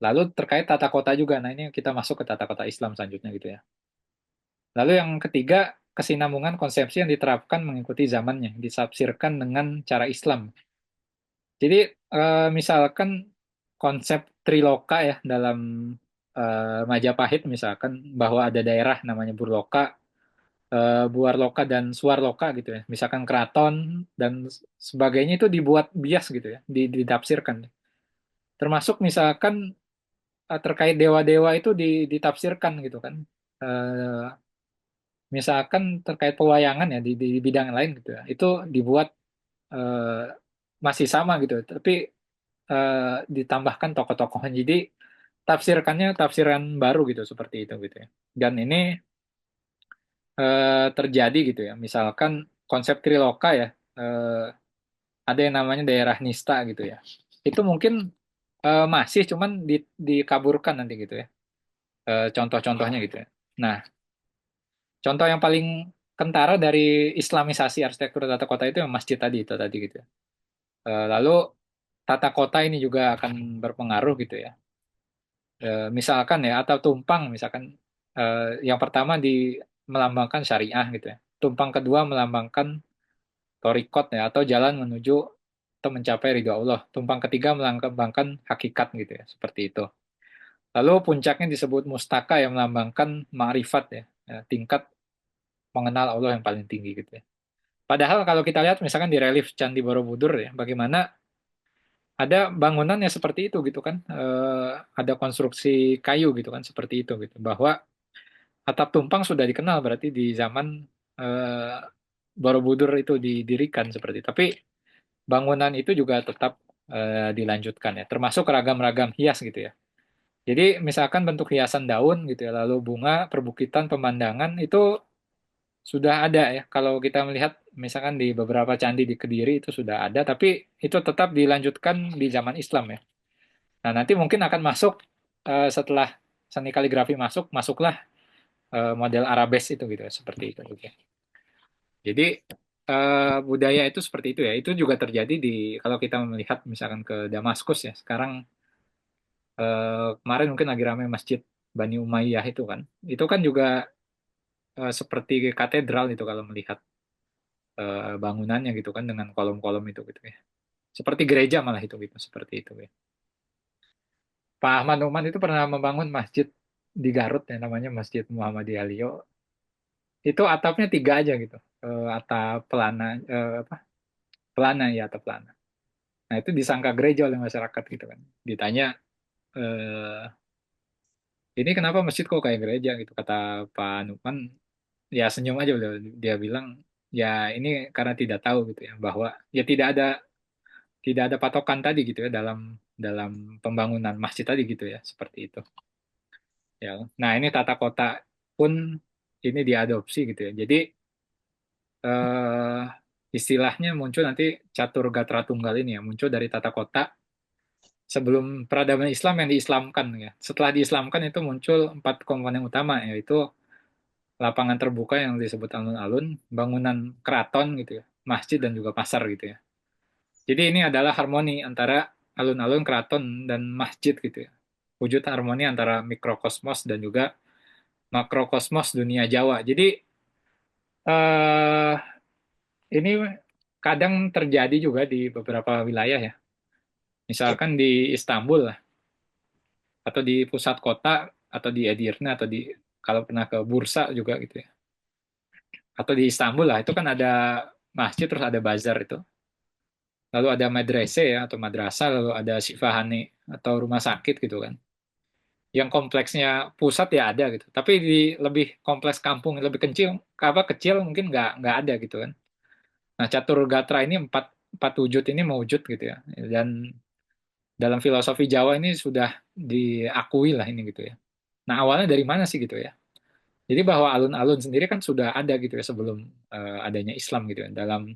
Lalu terkait tata kota juga. Nah, ini kita masuk ke tata kota Islam selanjutnya gitu ya. Lalu yang ketiga, kesinambungan konsepsi yang diterapkan mengikuti zamannya, ditafsirkan dengan cara Islam. Jadi misalkan konsep Triloka ya dalam Majapahit misalkan bahwa ada daerah namanya Burloka, Buarloka dan Suarloka gitu ya. Misalkan keraton dan sebagainya itu dibuat bias gitu ya, ditafsirkan. Termasuk misalkan terkait dewa-dewa itu ditafsirkan gitu kan. Eh, Misalkan terkait pewayangan ya di bidang lain gitu ya. Itu dibuat eh, masih sama gitu, tapi ditambahkan tokoh-tokohnya. Jadi tafsirkannya tafsiran baru gitu seperti itu gitu ya. Dan ini terjadi gitu ya. Misalkan konsep Triloka ya, ada yang namanya daerah Nista gitu ya. Itu mungkin masih cuman dikaburkan nanti gitu ya. Contoh-contohnya gitu ya. Nah, contoh yang paling kentara dari Islamisasi arsitektur tata kota itu yang masjid tadi itu tadi gitu ya. Lalu tata kota ini juga akan berpengaruh gitu ya. Misalkan ya atau tumpang misalkan yang pertama melambangkan syariah gitu ya. Tumpang kedua melambangkan torikot ya atau jalan menuju atau mencapai ridho Allah. Tumpang ketiga melambangkan hakikat gitu ya, seperti itu. Lalu puncaknya disebut mustaka yang melambangkan ma'rifat ya, tingkat mengenal Allah yang paling tinggi gitu ya. Padahal kalau kita lihat misalkan di relief Candi Borobudur ya, bagaimana ada bangunan yang seperti itu gitu kan, ada konstruksi kayu gitu kan seperti itu gitu, bahwa atap tumpang sudah dikenal berarti di zaman eh, Borobudur itu didirikan seperti itu. Tapi bangunan itu juga tetap dilanjutkan ya, termasuk ragam-ragam hias gitu ya. Jadi misalkan bentuk hiasan daun gitu ya, lalu bunga, perbukitan, pemandangan itu sudah ada ya. Kalau kita melihat misalkan di beberapa candi di Kediri itu sudah ada, tapi itu tetap dilanjutkan di zaman Islam ya. Nah, nanti mungkin akan masuk setelah seni kaligrafi masuklah model Arabes itu gitu ya, seperti itu juga. Jadi budaya itu seperti itu ya. Itu juga terjadi di kalau kita melihat misalkan ke Damaskus ya. Sekarang kemarin mungkin lagi ramai Masjid Bani Umayyah itu kan. Itu kan juga seperti katedral itu kalau melihat bangunannya gitu kan dengan kolom-kolom itu gitu ya. Seperti gereja malah itu gitu, seperti itu ya. Pak Ahmad Numan itu pernah membangun masjid di Garut yang namanya Masjid Muhammadiyah Alio. Itu atapnya tiga aja gitu. Atap pelana apa? Pelana ya atap pelana. Nah, itu disangka gereja oleh masyarakat gitu kan. Ditanya ini kenapa masjid kok kayak gereja gitu kata Pak Numan, ya senyum aja beliau. Dia bilang ya ini karena tidak tahu gitu ya bahwa ya tidak ada patokan tadi gitu ya dalam dalam pembangunan masjid tadi gitu ya seperti itu ya. Nah ini tata kota pun ini diadopsi gitu ya. Jadi eh, istilahnya muncul nanti catur gatra tunggal ini ya muncul dari tata kota sebelum peradaban Islam yang diislamkan ya. Setelah diislamkan itu muncul empat komponen utama yaitu lapangan terbuka yang disebut alun-alun, bangunan keraton gitu ya, masjid dan juga pasar gitu ya. Jadi ini adalah harmoni antara alun-alun, keraton dan masjid gitu ya. Wujud harmoni antara mikrokosmos dan juga makrokosmos dunia Jawa. Jadi eh ini kadang terjadi juga di beberapa wilayah ya. Misalkan di Istanbul lah, atau di pusat kota, atau di Edirne, atau di kalau pernah ke Bursa juga gitu ya. Atau di Istanbul lah, itu kan ada masjid terus ada bazar itu. Lalu ada madrasah ya atau madrasah, lalu ada sifahane atau rumah sakit gitu kan. Yang kompleksnya pusat ya ada gitu. Tapi di lebih kompleks kampung, lebih kecil, apa kecil mungkin nggak ada gitu kan. Nah catur gatra ini empat empat wujud ini mewujud gitu ya. Dan dalam filosofi Jawa ini sudah diakui lah ini gitu ya. Nah awalnya dari mana sih gitu ya? Jadi bahwa alun-alun sendiri kan sudah ada gitu ya sebelum adanya Islam gitu ya. Dalam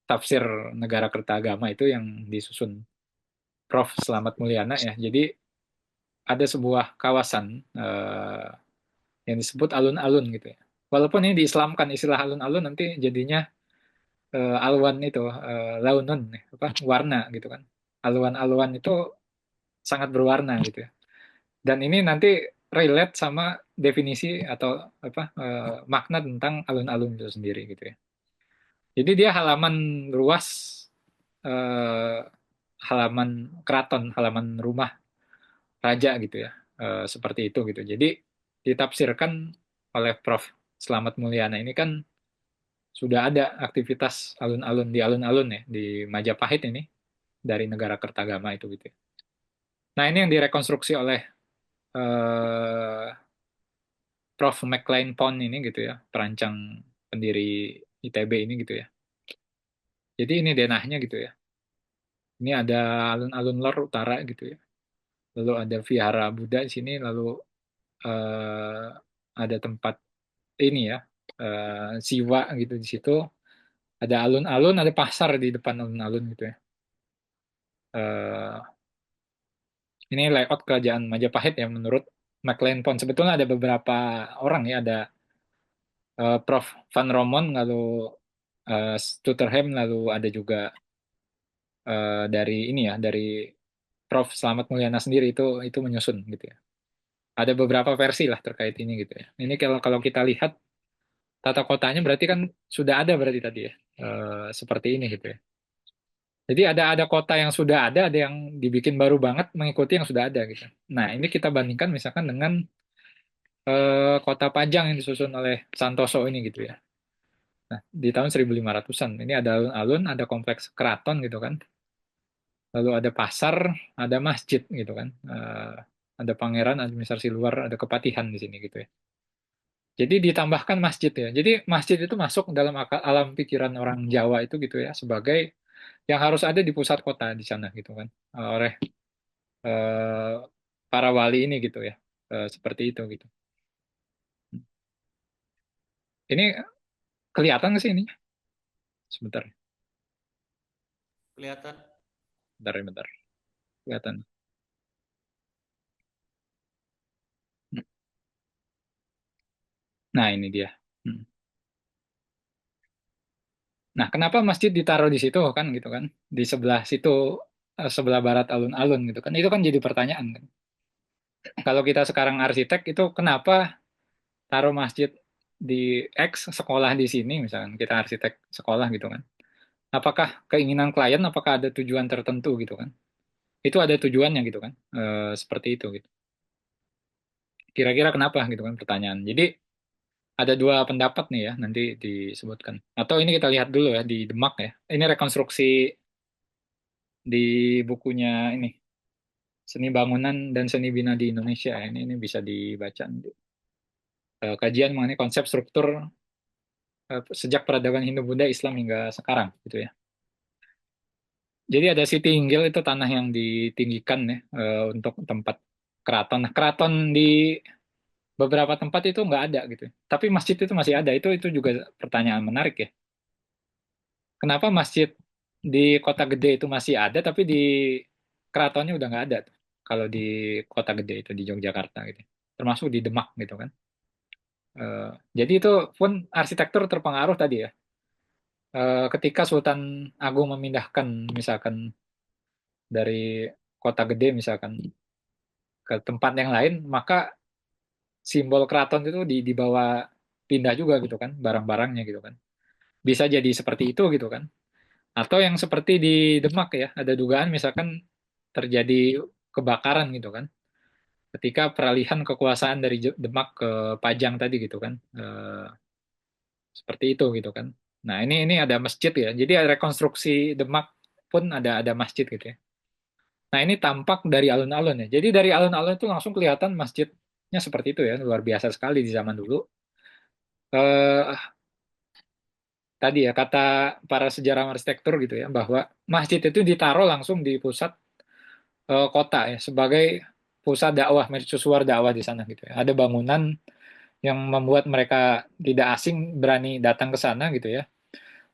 tafsir Negara Kertagama itu yang disusun Prof. Slamet Mulyana ya. Jadi ada sebuah kawasan yang disebut alun-alun gitu ya. Walaupun ini diislamkan istilah alun-alun nanti jadinya alwan itu launun ya, apa warna gitu kan. Alwan-alwan itu sangat berwarna gitu ya. Dan ini nanti relate sama definisi atau apa makna tentang alun-alun itu sendiri gitu ya. Jadi dia halaman luas eh, halaman keraton, halaman rumah raja gitu ya. Seperti itu gitu. Jadi ditafsirkan oleh Prof. Slamet Mulyana ini kan sudah ada aktivitas alun-alun di alun-alun ya di Majapahit ini dari negara Kertagama itu gitu ya. Nah ini yang direkonstruksi oleh eh, Prof. McLean Pond ini gitu ya, perancang pendiri ITB ini gitu ya. Jadi ini denahnya gitu ya. Ini ada alun-alun lor utara gitu ya. Lalu ada vihara Buddha di sini, lalu eh, ada tempat ini ya, siwa gitu di situ. Ada alun-alun, ada pasar di depan alun-alun gitu ya. Eh, ini layout kerajaan Majapahit ya menurut McLean Pond. Sebetulnya ada beberapa orang ya, ada Prof. Van Romon, lalu Stutterheim, lalu ada juga dari ini ya, dari Prof. Slamet Mulyana sendiri itu menyusun gitu ya. Ada beberapa versi lah terkait ini gitu ya. Ini kalau kalau kita lihat tata kotanya berarti kan sudah ada berarti tadi ya. Seperti ini gitu ya. Jadi ada kota yang sudah ada yang dibikin baru banget mengikuti yang sudah ada gitu. Nah, ini kita bandingkan misalkan dengan kota Pajang yang disusun oleh Santoso ini gitu ya. Nah, di tahun 1500-an. Ini ada alun-alun, ada kompleks keraton gitu kan. Lalu ada pasar, ada masjid gitu kan. Ada pangeran administrasi luar, ada kepatihan di sini gitu ya. Jadi ditambahkan masjid ya. Jadi masjid itu masuk dalam alam pikiran orang Jawa itu gitu ya sebagai yang harus ada di pusat kota di sana gitu kan. Oleh eh, para wali ini gitu ya. Seperti itu gitu. Ini kelihatan nggak sih ini? Sebentar, Kelihatan. bentar, bentar. Kelihatan. Nah, ini dia. Hmm. Nah, kenapa masjid ditaruh di situ kan gitu kan? Di sebelah situ, sebelah barat alun-alun gitu kan. Itu kan jadi pertanyaan kan. Kalau kita sekarang arsitek itu kenapa taruh masjid di X sekolah di sini misalkan kita arsitek sekolah gitu kan. Apakah keinginan klien apakah ada tujuan tertentu gitu kan? Itu ada tujuannya gitu kan. Seperti itu gitu. Kira-kira kenapa gitu kan pertanyaan. Jadi ada dua pendapat nih ya nanti disebutkan. Atau ini kita lihat dulu ya di Demak ya. Ini rekonstruksi di bukunya ini Seni Bangunan dan Seni Bina di Indonesia ya. Ini bisa dibaca nanti. kajian mengenai konsep struktur sejak peradaban Hindu-Buddha, Islam hingga sekarang gitu ya. Jadi ada Siti Inggil itu tanah yang ditinggikan ya untuk tempat keraton. Nah, keraton di beberapa tempat itu nggak ada gitu. Tapi masjid itu masih ada. Itu juga pertanyaan menarik ya. Kenapa masjid di kota gede itu masih ada, tapi di keratonnya udah nggak ada tuh. Kalau di kota gede itu di Yogyakarta gitu. Termasuk di Demak gitu kan. Eh, jadi itu pun arsitektur terpengaruh tadi ya. Ketika Sultan Agung memindahkan misalkan dari kota gede misalkan ke tempat yang lain, maka simbol keraton itu dibawa pindah juga gitu kan, barang-barangnya gitu kan. Bisa jadi seperti itu gitu kan. Atau yang seperti di Demak ya, ada dugaan misalkan terjadi kebakaran gitu kan. Ketika peralihan kekuasaan dari Demak ke Pajang tadi gitu kan. Seperti itu gitu kan. Nah, ini ada masjid ya. Jadi ada rekonstruksi Demak pun ada masjid gitu ya. Nah, ini tampak dari alun-alun ya. Jadi dari alun-alun itu langsung kelihatan masjidnya seperti itu ya, luar biasa sekali di zaman dulu. Eh Tadi ya kata para sejarawan arsitektur gitu ya bahwa masjid itu ditaruh langsung di pusat kota ya sebagai pusat dakwah, mercusuar dakwah di sana gitu ya. Ada bangunan yang membuat mereka tidak asing berani datang ke sana gitu ya.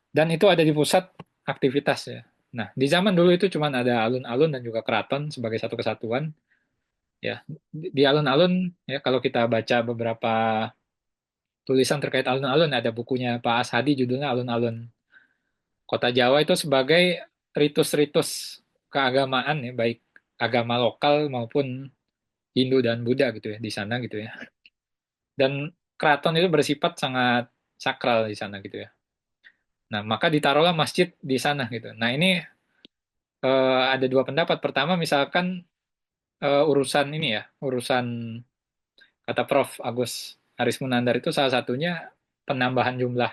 Dan itu ada di pusat aktivitas ya. Nah, di zaman dulu itu cuma ada alun-alun dan juga keraton sebagai satu kesatuan ya. Di alun-alun ya kalau kita baca beberapa tulisan terkait alun-alun ada bukunya Pak Ashadi judulnya Alun-alun Kota Jawa itu sebagai ritus-ritus keagamaan ya, baik agama lokal maupun Hindu dan Buddha gitu ya di sana gitu ya. Dan keraton itu bersifat sangat sakral di sana gitu ya. Nah, maka ditaruhlah masjid di sana gitu. Nah, ini ada dua pendapat. Pertama, misalkan urusan ini ya, urusan kata Prof. Agus Haris Munandar itu salah satunya penambahan jumlah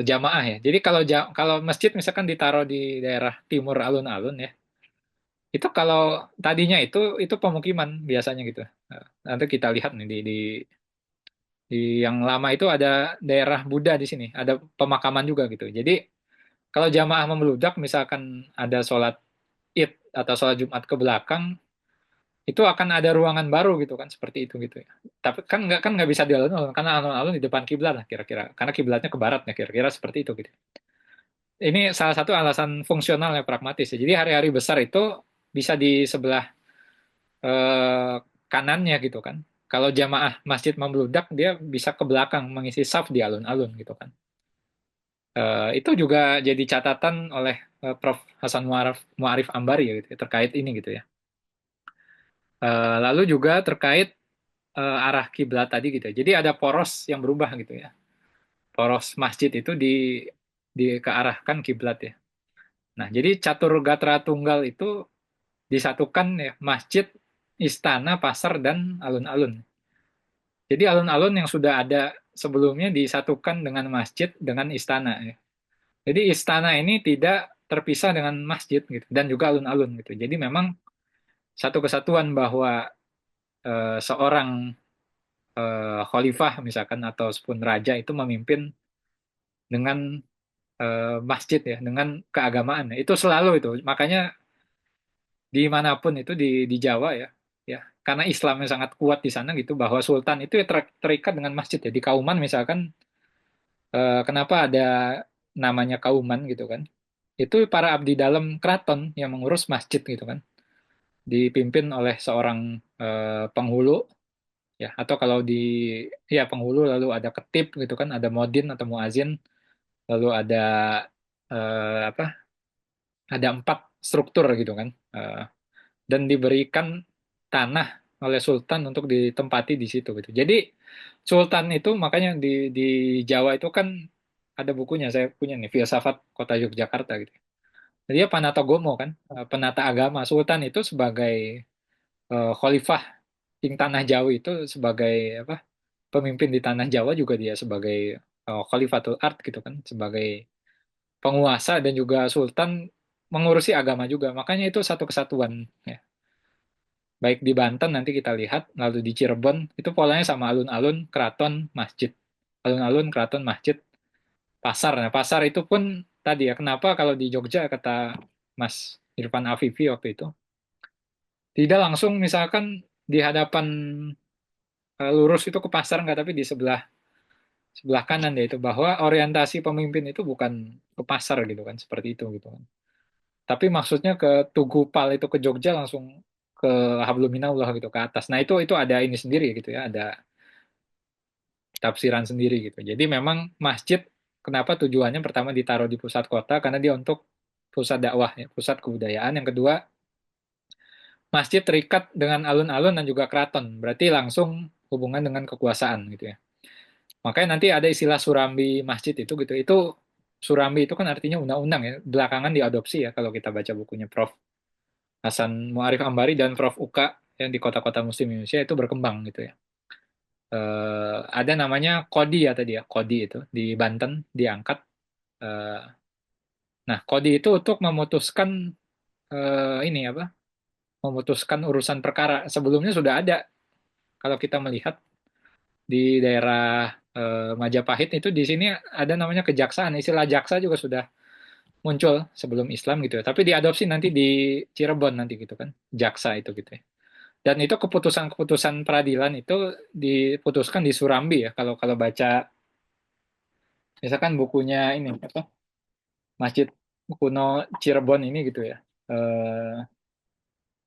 jamaah ya. Jadi kalau masjid misalkan ditaruh di daerah timur alun-alun ya, itu kalau tadinya itu pemukiman biasanya gitu. Nanti kita lihat nih di yang lama itu ada daerah Buddha di sini, ada pemakaman juga gitu. Jadi kalau jamaah membludak misalkan ada sholat Id atau sholat Jumat ke belakang, itu akan ada ruangan baru gitu kan seperti itu gitu ya. Tapi kan nggak bisa di alun-alun karena alun-alun di depan kiblat lah kira-kira. Karena kiblatnya ke barat ya kira-kira seperti itu gitu. Ini salah satu alasan fungsional yang pragmatis ya. Jadi hari-hari besar itu bisa di sebelah eh, kanannya gitu kan. Kalau jamaah masjid membludak, dia bisa ke belakang mengisi saf di alun-alun gitu kan. Itu juga jadi catatan oleh Prof. Hasan Muarif Ambari ya, gitu, ya, terkait ini gitu ya. Lalu juga terkait arah kiblat tadi gitu ya. Jadi ada poros yang berubah gitu ya. Poros masjid itu kearahkan kiblat ya. Nah, jadi catur gatra tunggal itu disatukan ya masjid, istana, pasar dan alun-alun. Jadi alun-alun yang sudah ada sebelumnya disatukan dengan masjid dengan istana ya. Jadi istana ini tidak terpisah dengan masjid gitu dan juga alun-alun gitu. Jadi memang satu kesatuan bahwa seorang khalifah misalkan ataupun raja itu memimpin dengan masjid ya, dengan keagamaan. Itu selalu itu. Makanya dimanapun itu di Jawa ya, ya karena Islamnya sangat kuat di sana gitu bahwa sultan itu ya terikat dengan masjid ya. Di Kauman misalkan kenapa ada namanya Kauman gitu kan? Itu para abdi dalam keraton yang mengurus masjid gitu kan, dipimpin oleh seorang penghulu ya atau kalau di ya penghulu lalu ada ketip gitu kan, ada modin atau muazin, lalu ada apa? Ada empat struktur gitu kan, dan diberikan tanah oleh sultan untuk ditempati di situ gitu. Jadi sultan itu makanya di Jawa itu kan ada bukunya saya punya nih Filsafat Kota Yogyakarta gitu. Dia Panata Gomo kan, penata agama. Sultan itu sebagai khalifah di tanah Jawa itu sebagai apa? Pemimpin di tanah Jawa juga dia sebagai khalifatul art gitu kan, sebagai penguasa dan juga sultan mengurusi agama juga. Makanya itu satu kesatuan ya. Baik di Banten nanti kita lihat, lalu di Cirebon itu polanya sama alun-alun, keraton, masjid. Alun-alun, keraton, masjid, pasar. Nah, pasar itu pun tadi ya, kenapa kalau di Jogja kata Mas Irfan Afifi waktu itu, tidak langsung misalkan di hadapan lurus itu ke pasar nggak, tapi di sebelah sebelah kanan ya itu bahwa orientasi pemimpin itu bukan ke pasar gitu kan, seperti itu gitu kan. Tapi maksudnya ke Tugu Pal itu ke Jogja langsung ke Habluminallah gitu ke atas. Nah, itu ada ini sendiri gitu ya, ada tafsiran sendiri gitu. Jadi memang masjid kenapa tujuannya pertama ditaruh di pusat kota karena dia untuk pusat dakwah ya, pusat kebudayaan. Yang kedua, masjid terikat dengan alun-alun dan juga keraton, berarti langsung hubungan dengan kekuasaan gitu ya. Makanya nanti ada istilah surambi masjid itu gitu. Itu surambi itu kan artinya undang-undang ya. Belakangan diadopsi ya kalau kita baca bukunya Prof. Hasan Muarif Ambari dan Prof. Uka yang di kota-kota Muslim Indonesia itu berkembang gitu ya. Ada namanya Kodi ya tadi ya, Kodi itu di Banten diangkat. Eh, nah, Kodi itu untuk memutuskan ini apa? Memutuskan urusan perkara. Sebelumnya sudah ada kalau kita melihat di daerah Majapahit itu di sini ada namanya kejaksaan. Istilah jaksa juga sudah muncul sebelum Islam gitu ya. Tapi diadopsi nanti di Cirebon nanti gitu kan, jaksa itu gitu ya. Dan itu keputusan-keputusan peradilan itu diputuskan di Surambi ya. Kalau kalau baca misalkan bukunya ini apa Masjid Kuno Cirebon ini gitu ya.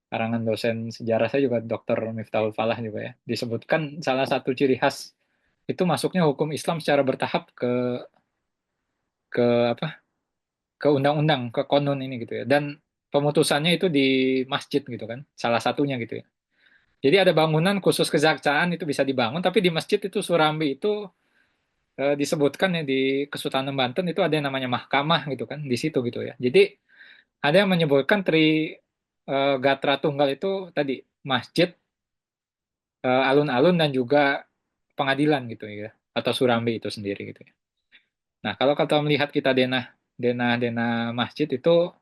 Karangan dosen sejarah saya juga Dr. Miftahul Falah juga ya. Disebutkan salah satu ciri khas itu masuknya hukum Islam secara bertahap ke apa? Ke undang-undang, ke konun ini gitu ya. Dan pemutusannya itu di masjid gitu kan. Salah satunya gitu ya. Jadi ada bangunan khusus kejaksaan itu bisa dibangun, tapi di masjid itu Surambi itu disebutkan ya di Kesultanan Banten itu ada yang namanya mahkamah gitu kan di situ gitu ya. Jadi ada yang menyebutkan Gatra Tunggal itu tadi masjid, alun-alun dan juga pengadilan gitu ya, atau Surambi itu sendiri gitu ya. Nah kalau kita melihat kita denah masjid itu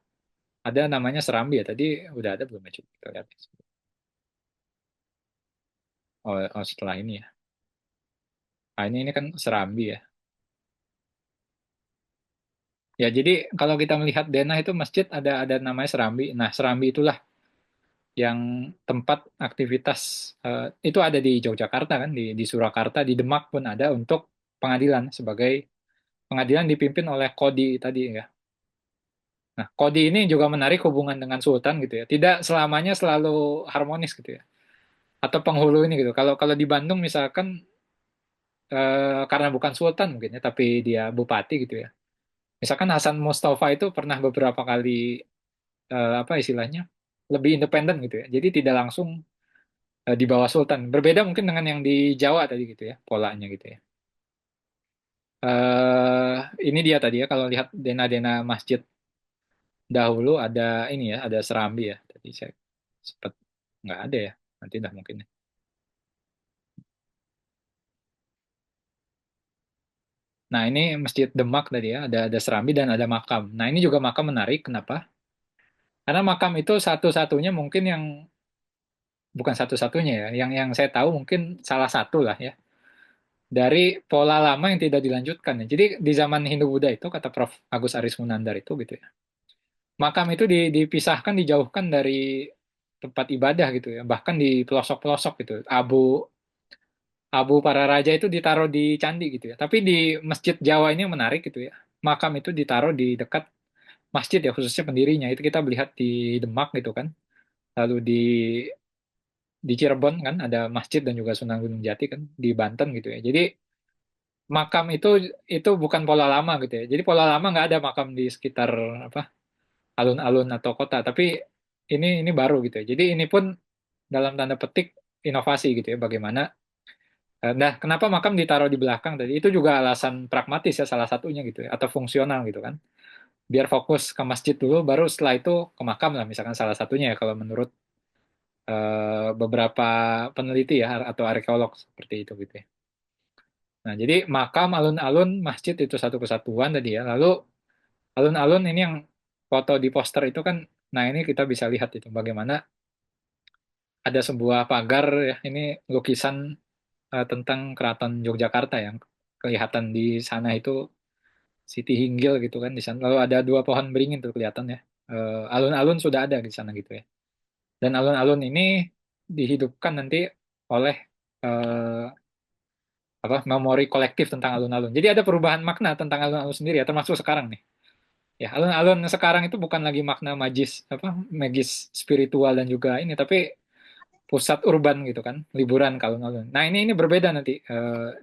ada namanya Serambi ya tadi udah ada belum ya coba kita lihat. Oh, setelah ini ya. Ah, ini kan Serambi ya. Ya, jadi kalau kita melihat denah itu masjid ada namanya Serambi. Nah, Serambi itulah yang tempat aktivitas itu ada di Yogyakarta kan, di Surakarta, di Demak pun ada untuk pengadilan sebagai pengadilan dipimpin oleh Kodi tadi ya. Nah, Kodi ini juga menarik hubungan dengan Sultan gitu ya. Tidak selamanya selalu harmonis gitu ya. Atau penghulu ini gitu. Kalau kalau di Bandung misalkan karena bukan Sultan mungkin ya, tapi dia bupati gitu ya. Misalkan Hasan Mustafa itu pernah beberapa kali apa istilahnya lebih independen gitu ya. Jadi tidak langsung di bawah Sultan. Berbeda mungkin dengan yang di Jawa tadi gitu ya, polanya gitu ya. Ini dia tadi ya kalau lihat dena-dena masjid dahulu ada ini ya, ada Serambi ya. Tadi saya sempat nggak ada ya. Nanti dah mungkin. Ya. Nah, ini Masjid Demak tadi ya, ada Serambi dan ada makam. Nah, ini juga makam menarik. Kenapa? Karena makam itu satu-satunya mungkin yang bukan satu-satunya ya, yang saya tahu mungkin salah satu lah ya dari pola lama yang tidak dilanjutkan ya. Jadi di zaman Hindu-Buddha itu kata Prof. Agus Aris Munandar itu gitu ya. Makam itu dipisahkan, dijauhkan dari tempat ibadah gitu ya, bahkan di pelosok-pelosok gitu. Abu para raja itu ditaruh di candi gitu ya. Tapi di Masjid Jawa ini yang menarik gitu ya. Makam itu ditaruh di dekat masjid ya, khususnya pendirinya. Itu kita lihat di Demak gitu kan. Lalu di Cirebon kan ada masjid dan juga Sunan Gunung Jati kan di Banten gitu ya. Jadi makam itu bukan pola lama gitu ya. Jadi pola lama nggak ada makam di sekitar apa alun-alun atau kota, tapi ini baru gitu ya. Jadi ini pun dalam tanda petik inovasi gitu ya. Bagaimana? Nah, kenapa makam ditaruh di belakang tadi? Itu juga alasan pragmatis ya salah satunya gitu ya, atau fungsional gitu kan. Biar fokus ke masjid dulu, baru setelah itu ke makam lah. Misalkan salah satunya ya kalau menurut beberapa peneliti ya atau arkeolog seperti itu gitu ya. Nah, jadi makam, alun-alun, masjid itu satu kesatuan tadi ya. Lalu alun-alun ini yang foto di poster itu kan, nah ini kita bisa lihat itu bagaimana ada sebuah pagar ya, ini lukisan tentang Keraton Yogyakarta yang kelihatan di sana itu Siti Hinggil gitu kan di sana. Lalu ada dua pohon beringin tuh kelihatan ya. Alun-alun sudah ada di sana gitu ya. Dan alun-alun ini dihidupkan nanti oleh eh, apa memori kolektif tentang alun-alun. Jadi ada perubahan makna tentang alun-alun sendiri ya, termasuk sekarang nih. Ya, alun-alun sekarang itu bukan lagi makna magis spiritual dan juga ini, tapi pusat urban gitu kan, liburan ke alun-alun. Nah, ini berbeda nanti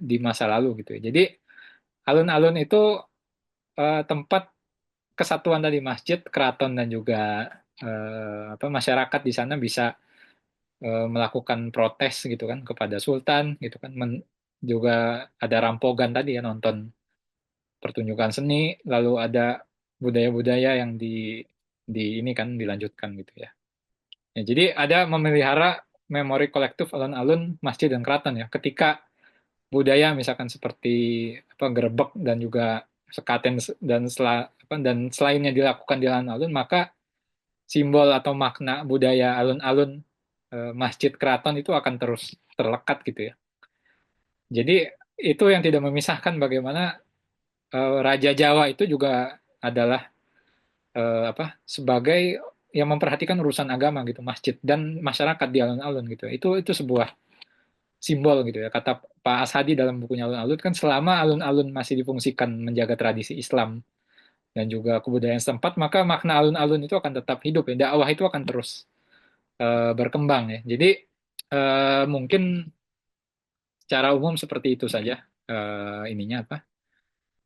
di masa lalu gitu ya. Jadi alun-alun itu tempat kesatuan tadi masjid, keraton dan juga masyarakat di sana bisa melakukan protes gitu kan kepada sultan gitu kan. Juga ada rampogan tadi ya nonton pertunjukan seni, lalu ada budaya-budaya yang di ini kan dilanjutkan gitu ya. Ya, jadi ada memelihara memori kolektif alun-alun, masjid dan keraton ya. Ketika budaya misalkan seperti gerebek dan juga sekaten dan selainnya dilakukan di alun-alun, maka simbol atau makna budaya alun-alun, masjid, keraton itu akan terus terlekat gitu ya. Jadi itu yang tidak memisahkan bagaimana Raja Jawa itu juga adalah sebagai yang memperhatikan urusan agama gitu, masjid dan masyarakat di alun-alun gitu. Itu sebuah simbol gitu ya. Kata Pak Ashadi dalam bukunya Alun-Alun kan selama alun-alun masih difungsikan menjaga tradisi Islam dan juga kebudayaan setempat, maka makna alun-alun itu akan tetap hidup ya. Dakwah itu akan terus berkembang ya. Jadi mungkin secara umum seperti itu saja ininya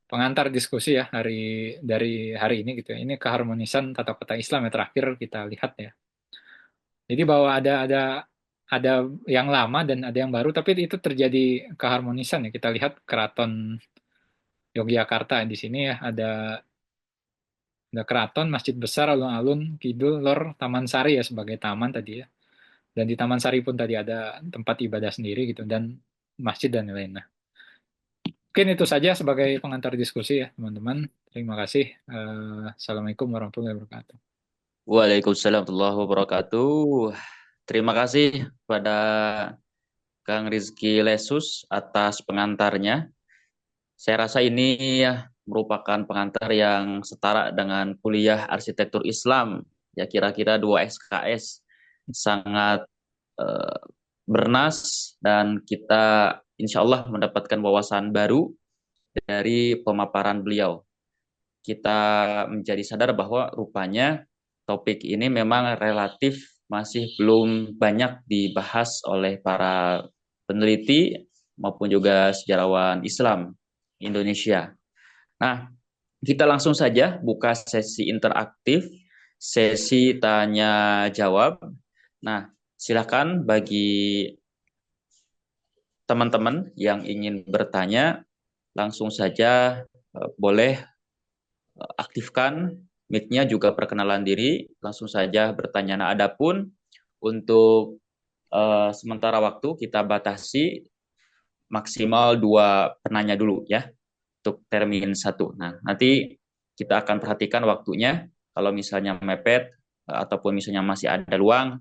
pengantar diskusi ya dari hari ini gitu ya. Ini keharmonisan tata kota Islam yang terakhir kita lihat ya. Jadi bahwa ada yang lama dan ada yang baru, tapi itu terjadi keharmonisan ya. Kita lihat Keraton Yogyakarta di sini ya ada keraton, masjid besar, alun-alun, kidul, lor, Taman Sari ya sebagai taman tadi ya. Dan di Taman Sari pun tadi ada tempat ibadah sendiri gitu dan masjid dan lain-lain. Nah, mungkin itu saja sebagai pengantar diskusi ya teman-teman. Terima kasih. Assalamualaikum warahmatullahi wabarakatuh. Waalaikumsalam warahmatullahi wabarakatuh. Terima kasih kepada Kang Rizky Lesus atas pengantarnya. Saya rasa ini ya merupakan pengantar yang setara dengan kuliah arsitektur Islam. Ya kira-kira 2 SKS. Sangat eh, bernas dan kita insya Allah mendapatkan wawasan baru dari pemaparan beliau. Kita menjadi sadar bahwa rupanya topik ini memang relatif masih belum banyak dibahas oleh para peneliti maupun juga sejarawan Islam Indonesia. Nah, kita langsung saja buka sesi interaktif, sesi tanya jawab. Nah, silakan bagi teman-teman yang ingin bertanya, langsung saja boleh aktifkan mic-nya, juga perkenalan diri, langsung saja bertanya. Nah, adapun untuk sementara waktu kita batasi maksimal 2 penanya dulu ya untuk termin 1. Nah, nanti kita akan perhatikan waktunya. Kalau misalnya mepet ataupun misalnya masih ada luang,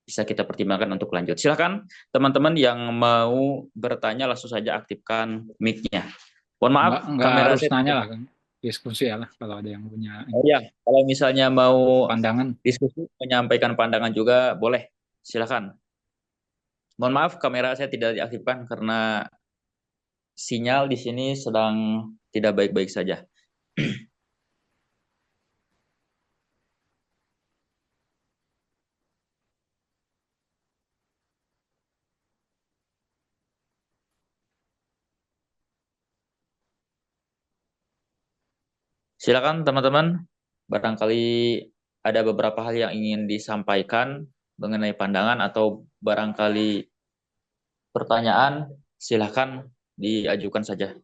bisa kita pertimbangkan untuk lanjut. Silakan teman-teman yang mau bertanya langsung saja aktifkan mic-nya. Mohon maaf, Nggak kamera harus saya. nanya lah kan. Diskusi ya lah kalau ada yang punya Oh ya, kalau misalnya mau pandangan. diskusi, menyampaikan pandangan juga boleh. Silakan. Mohon maaf, kamera saya tidak diaktifkan karena sinyal di sini sedang tidak baik-baik saja. Silakan teman-teman, barangkali ada beberapa hal yang ingin disampaikan mengenai pandangan atau barangkali pertanyaan, silakan diajukan saja.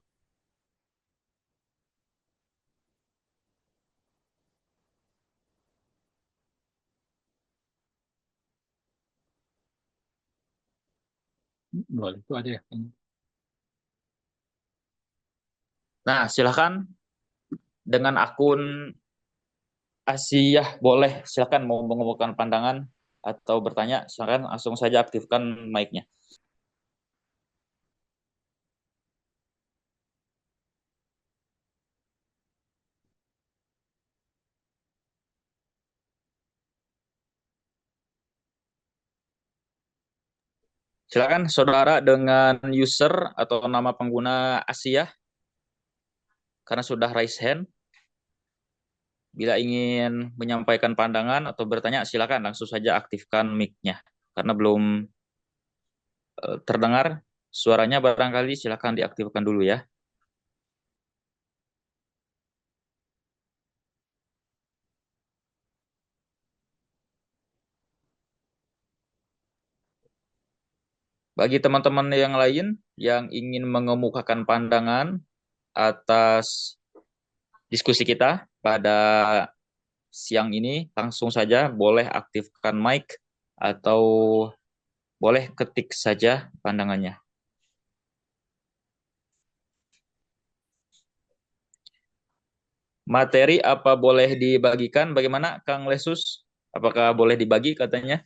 Boleh, itu ada ya. Nah, silakan dengan akun Asiyah boleh, silakan mau mengemukakan pandangan. atau bertanya, silakan langsung saja aktifkan mic-nya. Silakan saudara dengan user atau nama pengguna Asia, karena sudah raise hand. Bila ingin menyampaikan pandangan atau bertanya, silakan langsung saja aktifkan mic-nya. Karena belum terdengar suaranya, barangkali silakan diaktifkan dulu ya. Bagi teman-teman yang lain yang ingin mengemukakan pandangan atas diskusi kita pada siang ini, langsung saja boleh aktifkan mic atau boleh ketik saja pandangannya. Materi apa boleh dibagikan? Bagaimana Kang Lesus? Apakah boleh dibagi katanya?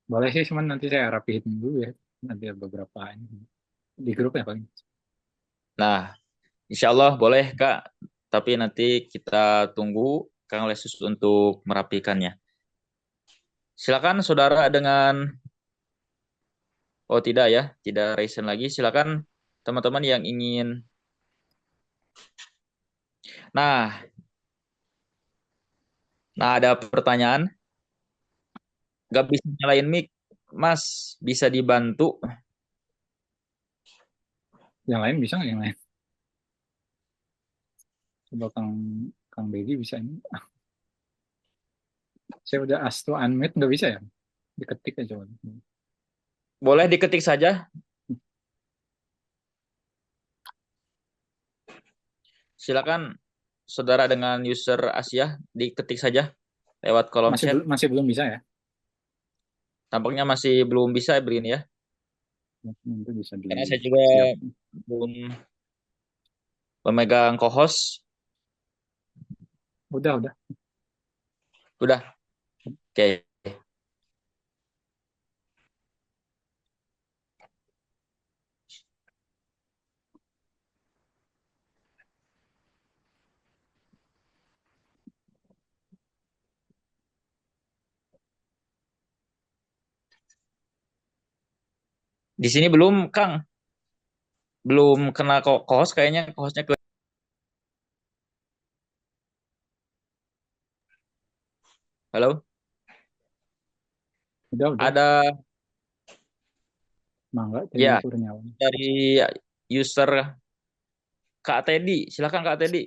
Boleh sih, cuman nanti saya rapihin dulu ya. Ada beberapa ini di grup ya paling. Nah, insya Allah boleh Kak. Tapi nanti kita tunggu Kang Lesus untuk merapikannya. Silakan saudara dengan, oh tidak ya, tidak raise hand lagi. Silakan teman-teman yang ingin. Nah, ada pertanyaan. Gak bisa nyalain mic, Mas. Bisa dibantu? Yang lain bisa nggak yang lain? Coba Kang Begi bisa ini. Saya udah ask to unmute, nggak bisa ya? Diketik aja. Coba. Boleh diketik saja. Silakan saudara dengan user Asia diketik saja lewat kolom chat. Masih belum bisa ya? Tampaknya masih belum bisa Brin ya. Nanti bisa Karena saya juga siap. belum memegang co-host. Udah. Udah. Oke. Di sini belum, Kang. Belum kena co-host kayaknya, co-hostnya ke. Halo? Udah. Ada Mangga, ya Kurniawan. dari user Kak Teddy. Silakan Kak Teddy.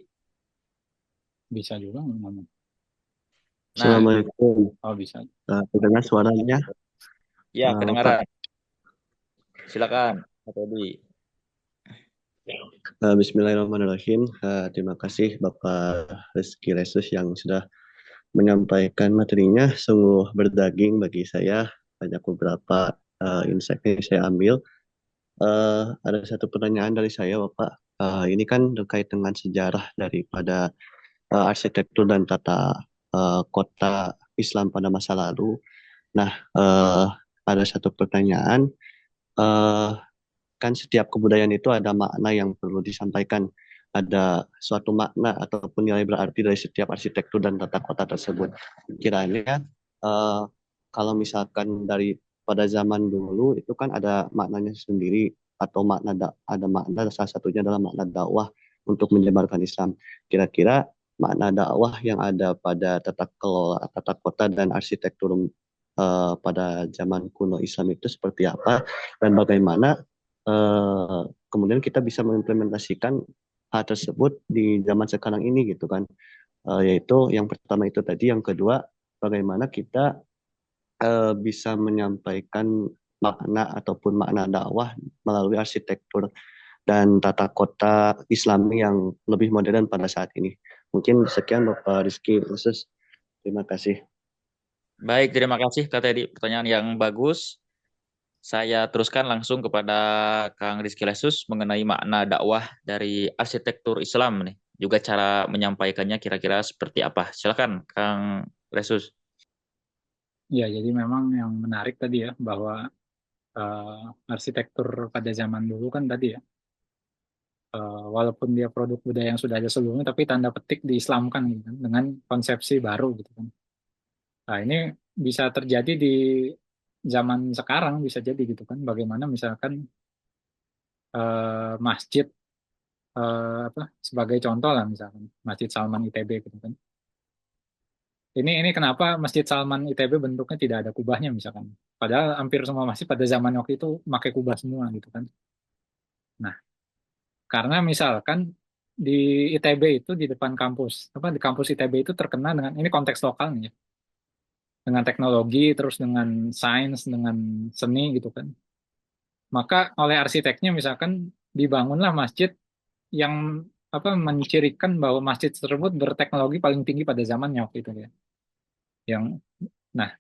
Bisa juga ngomong. Nah, Assalamualaikum. Oh bisa. Terdengar suaranya? ya Pak. kedengaran. Silakan Kak Teddy. Bismillahirrahmanirrahim. Terima kasih Bapak Rizky Lesus yang sudah menyampaikan materinya. Sungguh berdaging bagi saya. Banyak beberapa insight yang saya ambil. Ada satu pertanyaan dari saya, Bapak. Ini kan terkait dengan sejarah daripada arsitektur dan tata kota Islam pada masa lalu. Nah, ada satu pertanyaan. eh, kan setiap kebudayaan itu ada makna yang perlu disampaikan. Ada suatu makna ataupun nilai berarti dari setiap arsitektur dan tata kota tersebut. Kiranya eh, kalau misalkan dari pada zaman dulu itu kan ada maknanya sendiri atau ada makna salah satunya adalah makna dakwah untuk menyebarkan Islam. Kira-kira makna dakwah yang ada pada tata kelola tata kota dan arsitektur pada zaman kuno Islam itu seperti apa dan bagaimana kemudian kita bisa mengimplementasikan hal tersebut di zaman sekarang ini gitu kan. Yaitu yang pertama itu tadi, yang kedua bagaimana kita bisa menyampaikan makna ataupun makna dakwah melalui arsitektur dan tata kota Islami yang lebih modern pada saat ini. Mungkin sekian Bapak Rizky khusus. Terima kasih. Baik, terima kasih Kak Teddy. Pertanyaan yang bagus. Saya teruskan langsung kepada Kang Rizky Lesus mengenai makna dakwah dari arsitektur Islam nih juga cara menyampaikannya kira-kira seperti apa. Silakan Kang Resus. Ya, jadi memang yang menarik tadi ya, bahwa arsitektur pada zaman dulu kan tadi ya, walaupun dia produk budaya yang sudah ada sebelumnya, tapi tanda petik diislamkan gitu kan, dengan konsepsi baru gitu kan. Nah, ini bisa terjadi di zaman sekarang, bisa jadi gitu kan. Bagaimana misalkan masjid, apa, sebagai contoh lah, misalkan Masjid Salman ITB gitu kan. Ini kenapa Masjid Salman ITB bentuknya tidak ada kubahnya misalkan. Padahal hampir semua masjid pada zaman waktu itu pakai kubah semua gitu kan. Nah, karena misalkan di ITB itu, di depan kampus, apa, di kampus ITB itu terkenal dengan, ini konteks lokalnya ya, dengan teknologi, terus dengan sains, dengan seni gitu kan. Maka oleh arsiteknya misalkan dibangunlah masjid yang apa, mencirikan bahwa masjid tersebut berteknologi paling tinggi pada zamannya waktu itu ya. Yang, nah,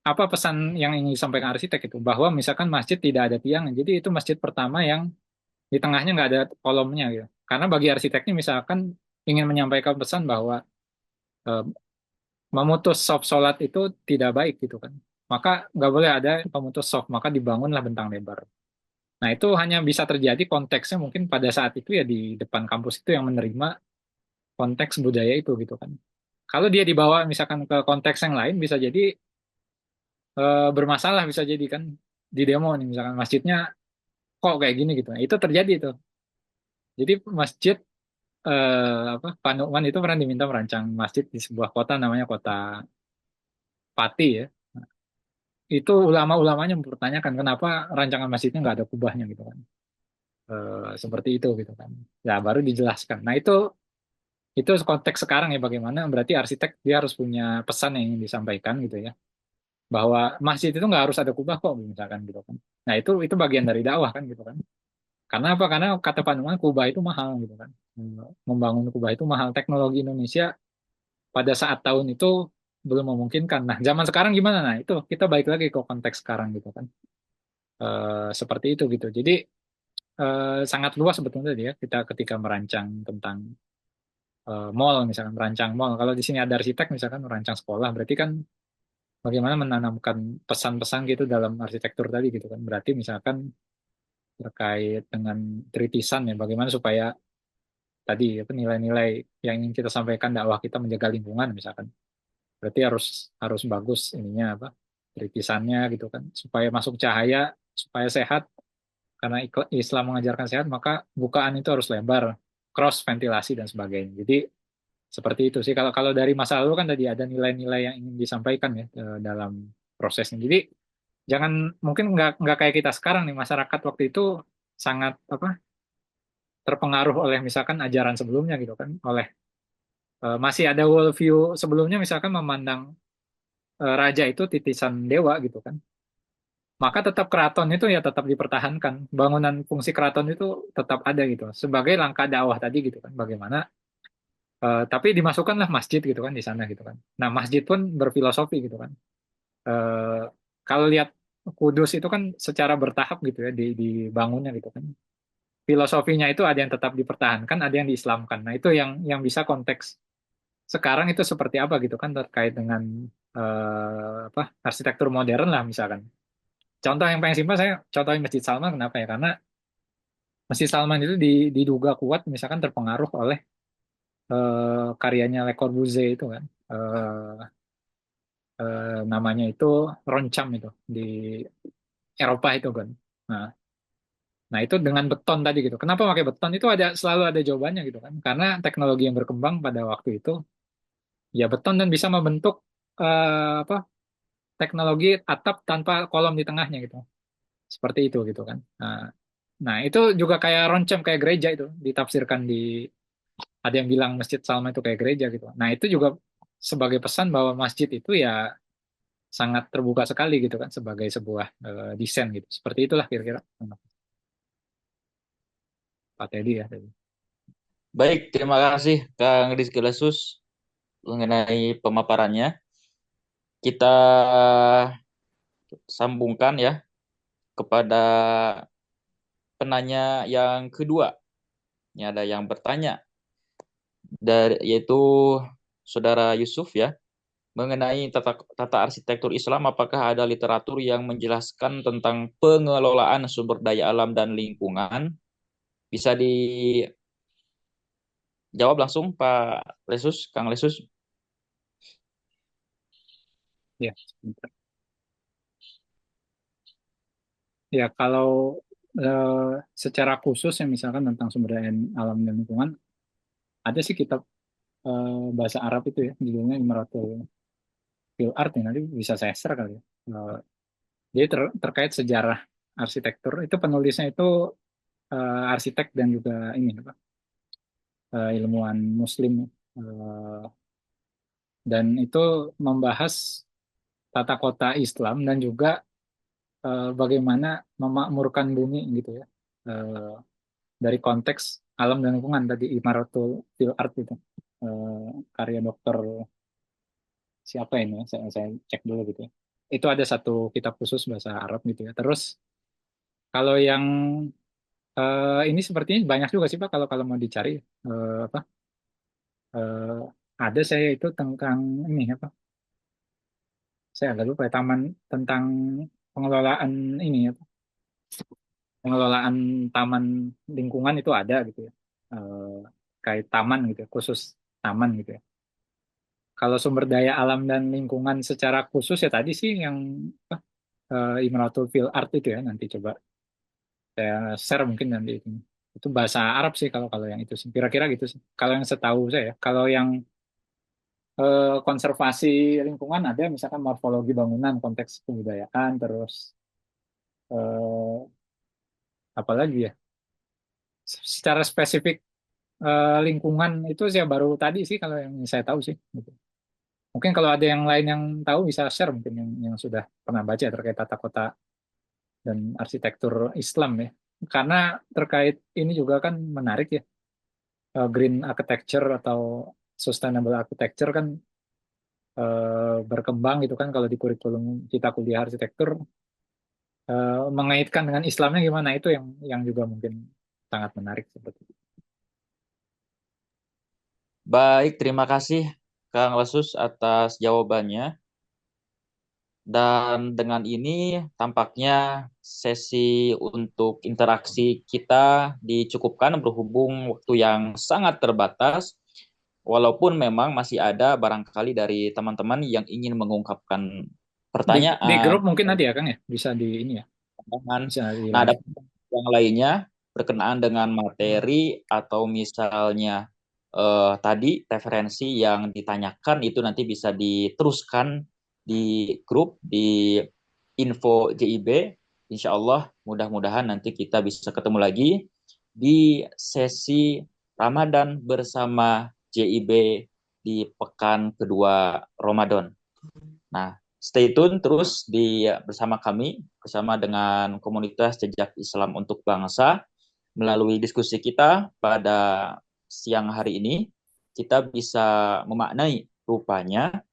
apa pesan yang ingin disampaikan arsitek itu? Bahwa misalkan masjid tidak ada tiang, jadi itu masjid pertama yang di tengahnya nggak ada kolomnya gitu. Karena bagi arsiteknya misalkan ingin menyampaikan pesan bahwa eh, memutus saf sholat itu tidak baik gitu kan. Maka nggak boleh ada pemutus saf, maka dibangunlah bentang lebar. Nah, itu hanya bisa terjadi konteksnya mungkin pada saat itu ya, di depan kampus itu yang menerima konteks budaya itu gitu kan. Kalau dia dibawa misalkan ke konteks yang lain, bisa jadi bermasalah, bisa jadi kan di demo nih misalkan masjidnya kok kayak gini gitu. Nah, itu terjadi itu. Jadi masjid, apa, Pak Nu'man itu pernah diminta merancang masjid di sebuah kota namanya kota Pati ya. Itu ulama-ulamanya mempertanyakan kenapa rancangan masjidnya nggak ada kubahnya gitu kan. Seperti itu gitu kan. Ya baru dijelaskan. Nah, itu konteks sekarang ya, bagaimana berarti arsitek dia harus punya pesan yang ingin disampaikan gitu ya, bahwa masjid itu nggak harus ada kubah kok misalkan gitu kan. Nah, itu bagian dari dakwah kan gitu kan. Karena apa? Karena kata Pak Numan kubah itu mahal gitu kan. Membangun kubah itu mahal. Teknologi Indonesia pada saat tahun itu belum memungkinkan. Nah, zaman sekarang gimana? Nah, itu kita balik lagi ke konteks sekarang gitu kan. Seperti itu gitu. Jadi sangat luas sebetulnya dia kita ketika merancang tentang mall, misalkan merancang mall. Kalau di sini ada arsitek misalkan merancang sekolah, berarti kan bagaimana menanamkan pesan-pesan gitu dalam arsitektur tadi gitu kan. Berarti misalkan terkait dengan tritisan ya, bagaimana supaya tadi apa, nilai-nilai yang ingin kita sampaikan, dakwah kita menjaga lingkungan misalkan. Berarti harus harus bagus ininya apa, tritisannya gitu kan, supaya masuk cahaya, supaya sehat, karena Islam mengajarkan sehat, maka bukaan itu harus lebar, cross ventilasi dan sebagainya. Jadi seperti itu sih. Kalau kalau dari masa lalu kan tadi ada nilai-nilai yang ingin disampaikan ya, dalam prosesnya. Jadi jangan, mungkin nggak kayak kita sekarang nih, masyarakat waktu itu sangat apa, terpengaruh oleh misalkan ajaran sebelumnya gitu kan, oleh masih ada worldview sebelumnya misalkan memandang raja itu titisan dewa gitu kan. Maka tetap keraton itu ya tetap dipertahankan. Bangunan fungsi keraton itu tetap ada gitu. Sebagai langkah dakwah tadi gitu kan. Bagaimana tapi dimasukkanlah masjid gitu kan di sana gitu kan. Nah, masjid pun berfilosofi gitu kan. Eh, Kalau lihat Kudus itu kan secara bertahap gitu ya dibangunnya gitu kan. Filosofinya itu ada yang tetap dipertahankan, ada yang diislamkan. Nah, itu yang bisa konteks sekarang itu seperti apa gitu kan, terkait dengan apa, arsitektur modern lah misalkan. Contoh yang paling simpel saya contohin Masjid Salman, kenapa ya? Karena Masjid Salman itu diduga kuat misalkan terpengaruh oleh karyanya Le Corbusier itu kan. Namanya itu Roncam itu di Eropa itu kan. Nah, nah itu dengan beton tadi gitu. Kenapa pakai beton? Itu ada, selalu ada jawabannya gitu kan. Karena teknologi yang berkembang pada waktu itu ya beton, dan bisa membentuk apa, teknologi atap tanpa kolom di tengahnya gitu. Seperti itu gitu kan. Nah, itu juga kayak Roncam, kayak gereja itu ditafsirkan di, ada yang bilang Masjid Salman itu kayak gereja gitu. Nah, itu juga sebagai pesan bahwa masjid itu ya sangat terbuka sekali gitu kan, sebagai sebuah desain gitu. Seperti itulah kira-kira Pak Teddy ya tadi. Baik, terima kasih Kang Rizky Lesus mengenai pemaparannya. Kita sambungkan ya kepada penanya yang kedua. Ini ada yang bertanya, yaitu Saudara Yusuf ya, mengenai tata arsitektur Islam, apakah ada literatur yang menjelaskan tentang pengelolaan sumber daya alam dan lingkungan? Bisa dijawab langsung Pak Lesus, Kang Lesus. Ya, sebentar. Ya, kalau secara khusus ya misalkan tentang sumber daya alam dan lingkungan, ada sih kitab bahasa Arab itu ya, judulnya Imaratul Fil Art ya, nanti bisa saya share kali ya. Jadi terkait sejarah arsitektur, itu penulisnya itu arsitek dan juga ini apa, ilmuwan Muslim. Eh, dan itu membahas tata kota Islam dan juga bagaimana memakmurkan bumi gitu ya. Eh, dari konteks alam dan lingkungan tadi Imaratul Fil Art itu. Karya dokter siapa ini ya? Saya cek dulu gitu ya. Itu ada satu kitab khusus bahasa Arab gitu ya. Terus kalau yang ini sepertinya banyak juga sih Pak kalau kalau mau dicari apa eh, ada saya itu tentang ini apa saya agak lupa ya, taman tentang pengelolaan ini ya pengelolaan taman lingkungan itu ada gitu ya. Kayak taman gitu ya, khusus taman gitu ya. Kalau sumber daya alam dan lingkungan secara khusus ya tadi sih yang apa, Imratul Fil Art itu ya nanti coba saya share mungkin nanti itu bahasa Arab sih kalau kalau yang itu sih kira-kira gitu sih kalau yang setahu saya ya. Kalau yang konservasi lingkungan ada misalkan morfologi bangunan konteks kebudayaan terus eh, apalagi ya secara spesifik lingkungan itu saya baru tadi sih kalau yang saya tahu sih gitu. Mungkin kalau ada yang lain yang tahu bisa share mungkin yang sudah pernah baca terkait tata kota dan arsitektur Islam ya. Karena terkait ini juga kan menarik ya. Green architecture atau sustainable architecture kan berkembang gitu kan kalau di kurikulum kita kuliah arsitektur mengaitkan dengan Islamnya gimana itu yang juga mungkin sangat menarik seperti itu. Baik, terima kasih Kang Lesus atas jawabannya. Dan dengan ini tampaknya sesi untuk interaksi kita dicukupkan berhubung waktu yang sangat terbatas. Walaupun memang masih ada barangkali dari teman-teman yang ingin mengungkapkan Di grup pertanyaan, mungkin nanti ya Kang ya bisa di ini ya pandangan. bisa Nah, ada dilanjut. yang lainnya berkenaan dengan materi atau misalnya tadi referensi yang ditanyakan itu nanti bisa diteruskan di grup di info JIB. Insya Allah mudah-mudahan nanti kita bisa ketemu lagi di sesi Ramadan bersama JIB di pekan kedua Ramadan. Nah, stay tune terus bersama kami, bersama dengan komunitas Jejak Islam untuk Bangsa. Melalui diskusi kita pada siang hari ini, kita bisa memaknai rupanya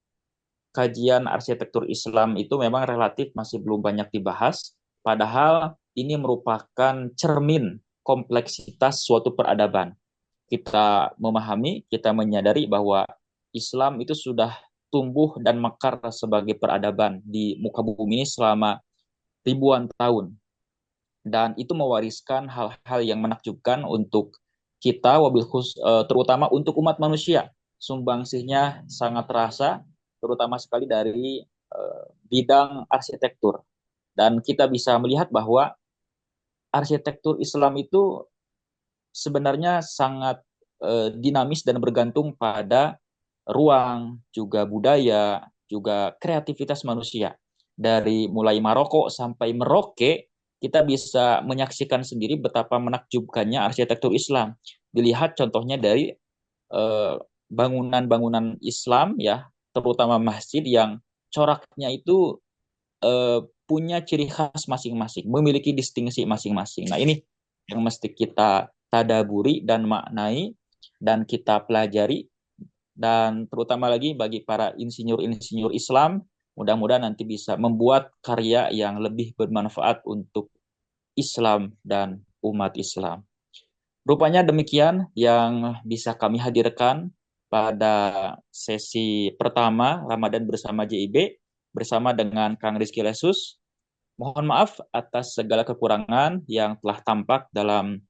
kajian arsitektur Islam itu memang relatif masih belum banyak dibahas, padahal ini merupakan cermin kompleksitas suatu peradaban. Kita memahami, kita menyadari bahwa Islam itu sudah tumbuh dan mekar sebagai peradaban di muka bumi ini selama ribuan tahun. Dan itu mewariskan hal-hal yang menakjubkan untuk kita, terutama untuk umat manusia. Sumbangsihnya sangat terasa, terutama sekali dari bidang arsitektur. Dan kita bisa melihat bahwa arsitektur Islam itu sebenarnya sangat dinamis dan bergantung pada ruang, juga budaya, juga kreativitas manusia. Dari mulai Maroko sampai Merauke, kita bisa menyaksikan sendiri betapa menakjubkannya arsitektur Islam. Dilihat contohnya dari bangunan-bangunan Islam ya, terutama masjid yang coraknya itu punya ciri khas masing-masing, memiliki distingsi masing-masing. Nah, ini yang mesti kita tadaburi dan maknai dan kita pelajari, dan terutama lagi bagi para insinyur-insinyur Islam, mudah-mudahan nanti bisa membuat karya yang lebih bermanfaat untuk Islam dan umat Islam. Rupanya demikian yang bisa kami hadirkan pada sesi pertama Ramadan bersama JIB bersama dengan Kang Rizky Lesus. Mohon maaf atas segala kekurangan yang telah tampak dalam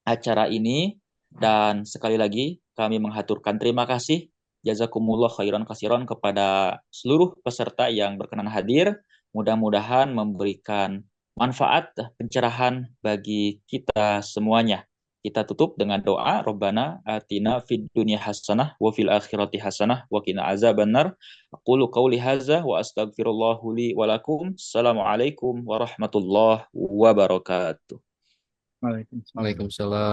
acara ini, dan sekali lagi kami menghaturkan terima kasih jazakumullah khairan kasiron kepada seluruh peserta yang berkenan hadir. Mudah-mudahan memberikan manfaat pencerahan bagi kita semuanya. Kita tutup dengan doa, Rabbana atina fid dunya hasanah wa fil akhirati hasanah wa qina azabannar. Aqulu qawli hadza wa astaghfirullahu li wa lakum. Assalamualaikum warahmatullahi wabarakatuh. Waalaikumsalam. Waalaikumsalam.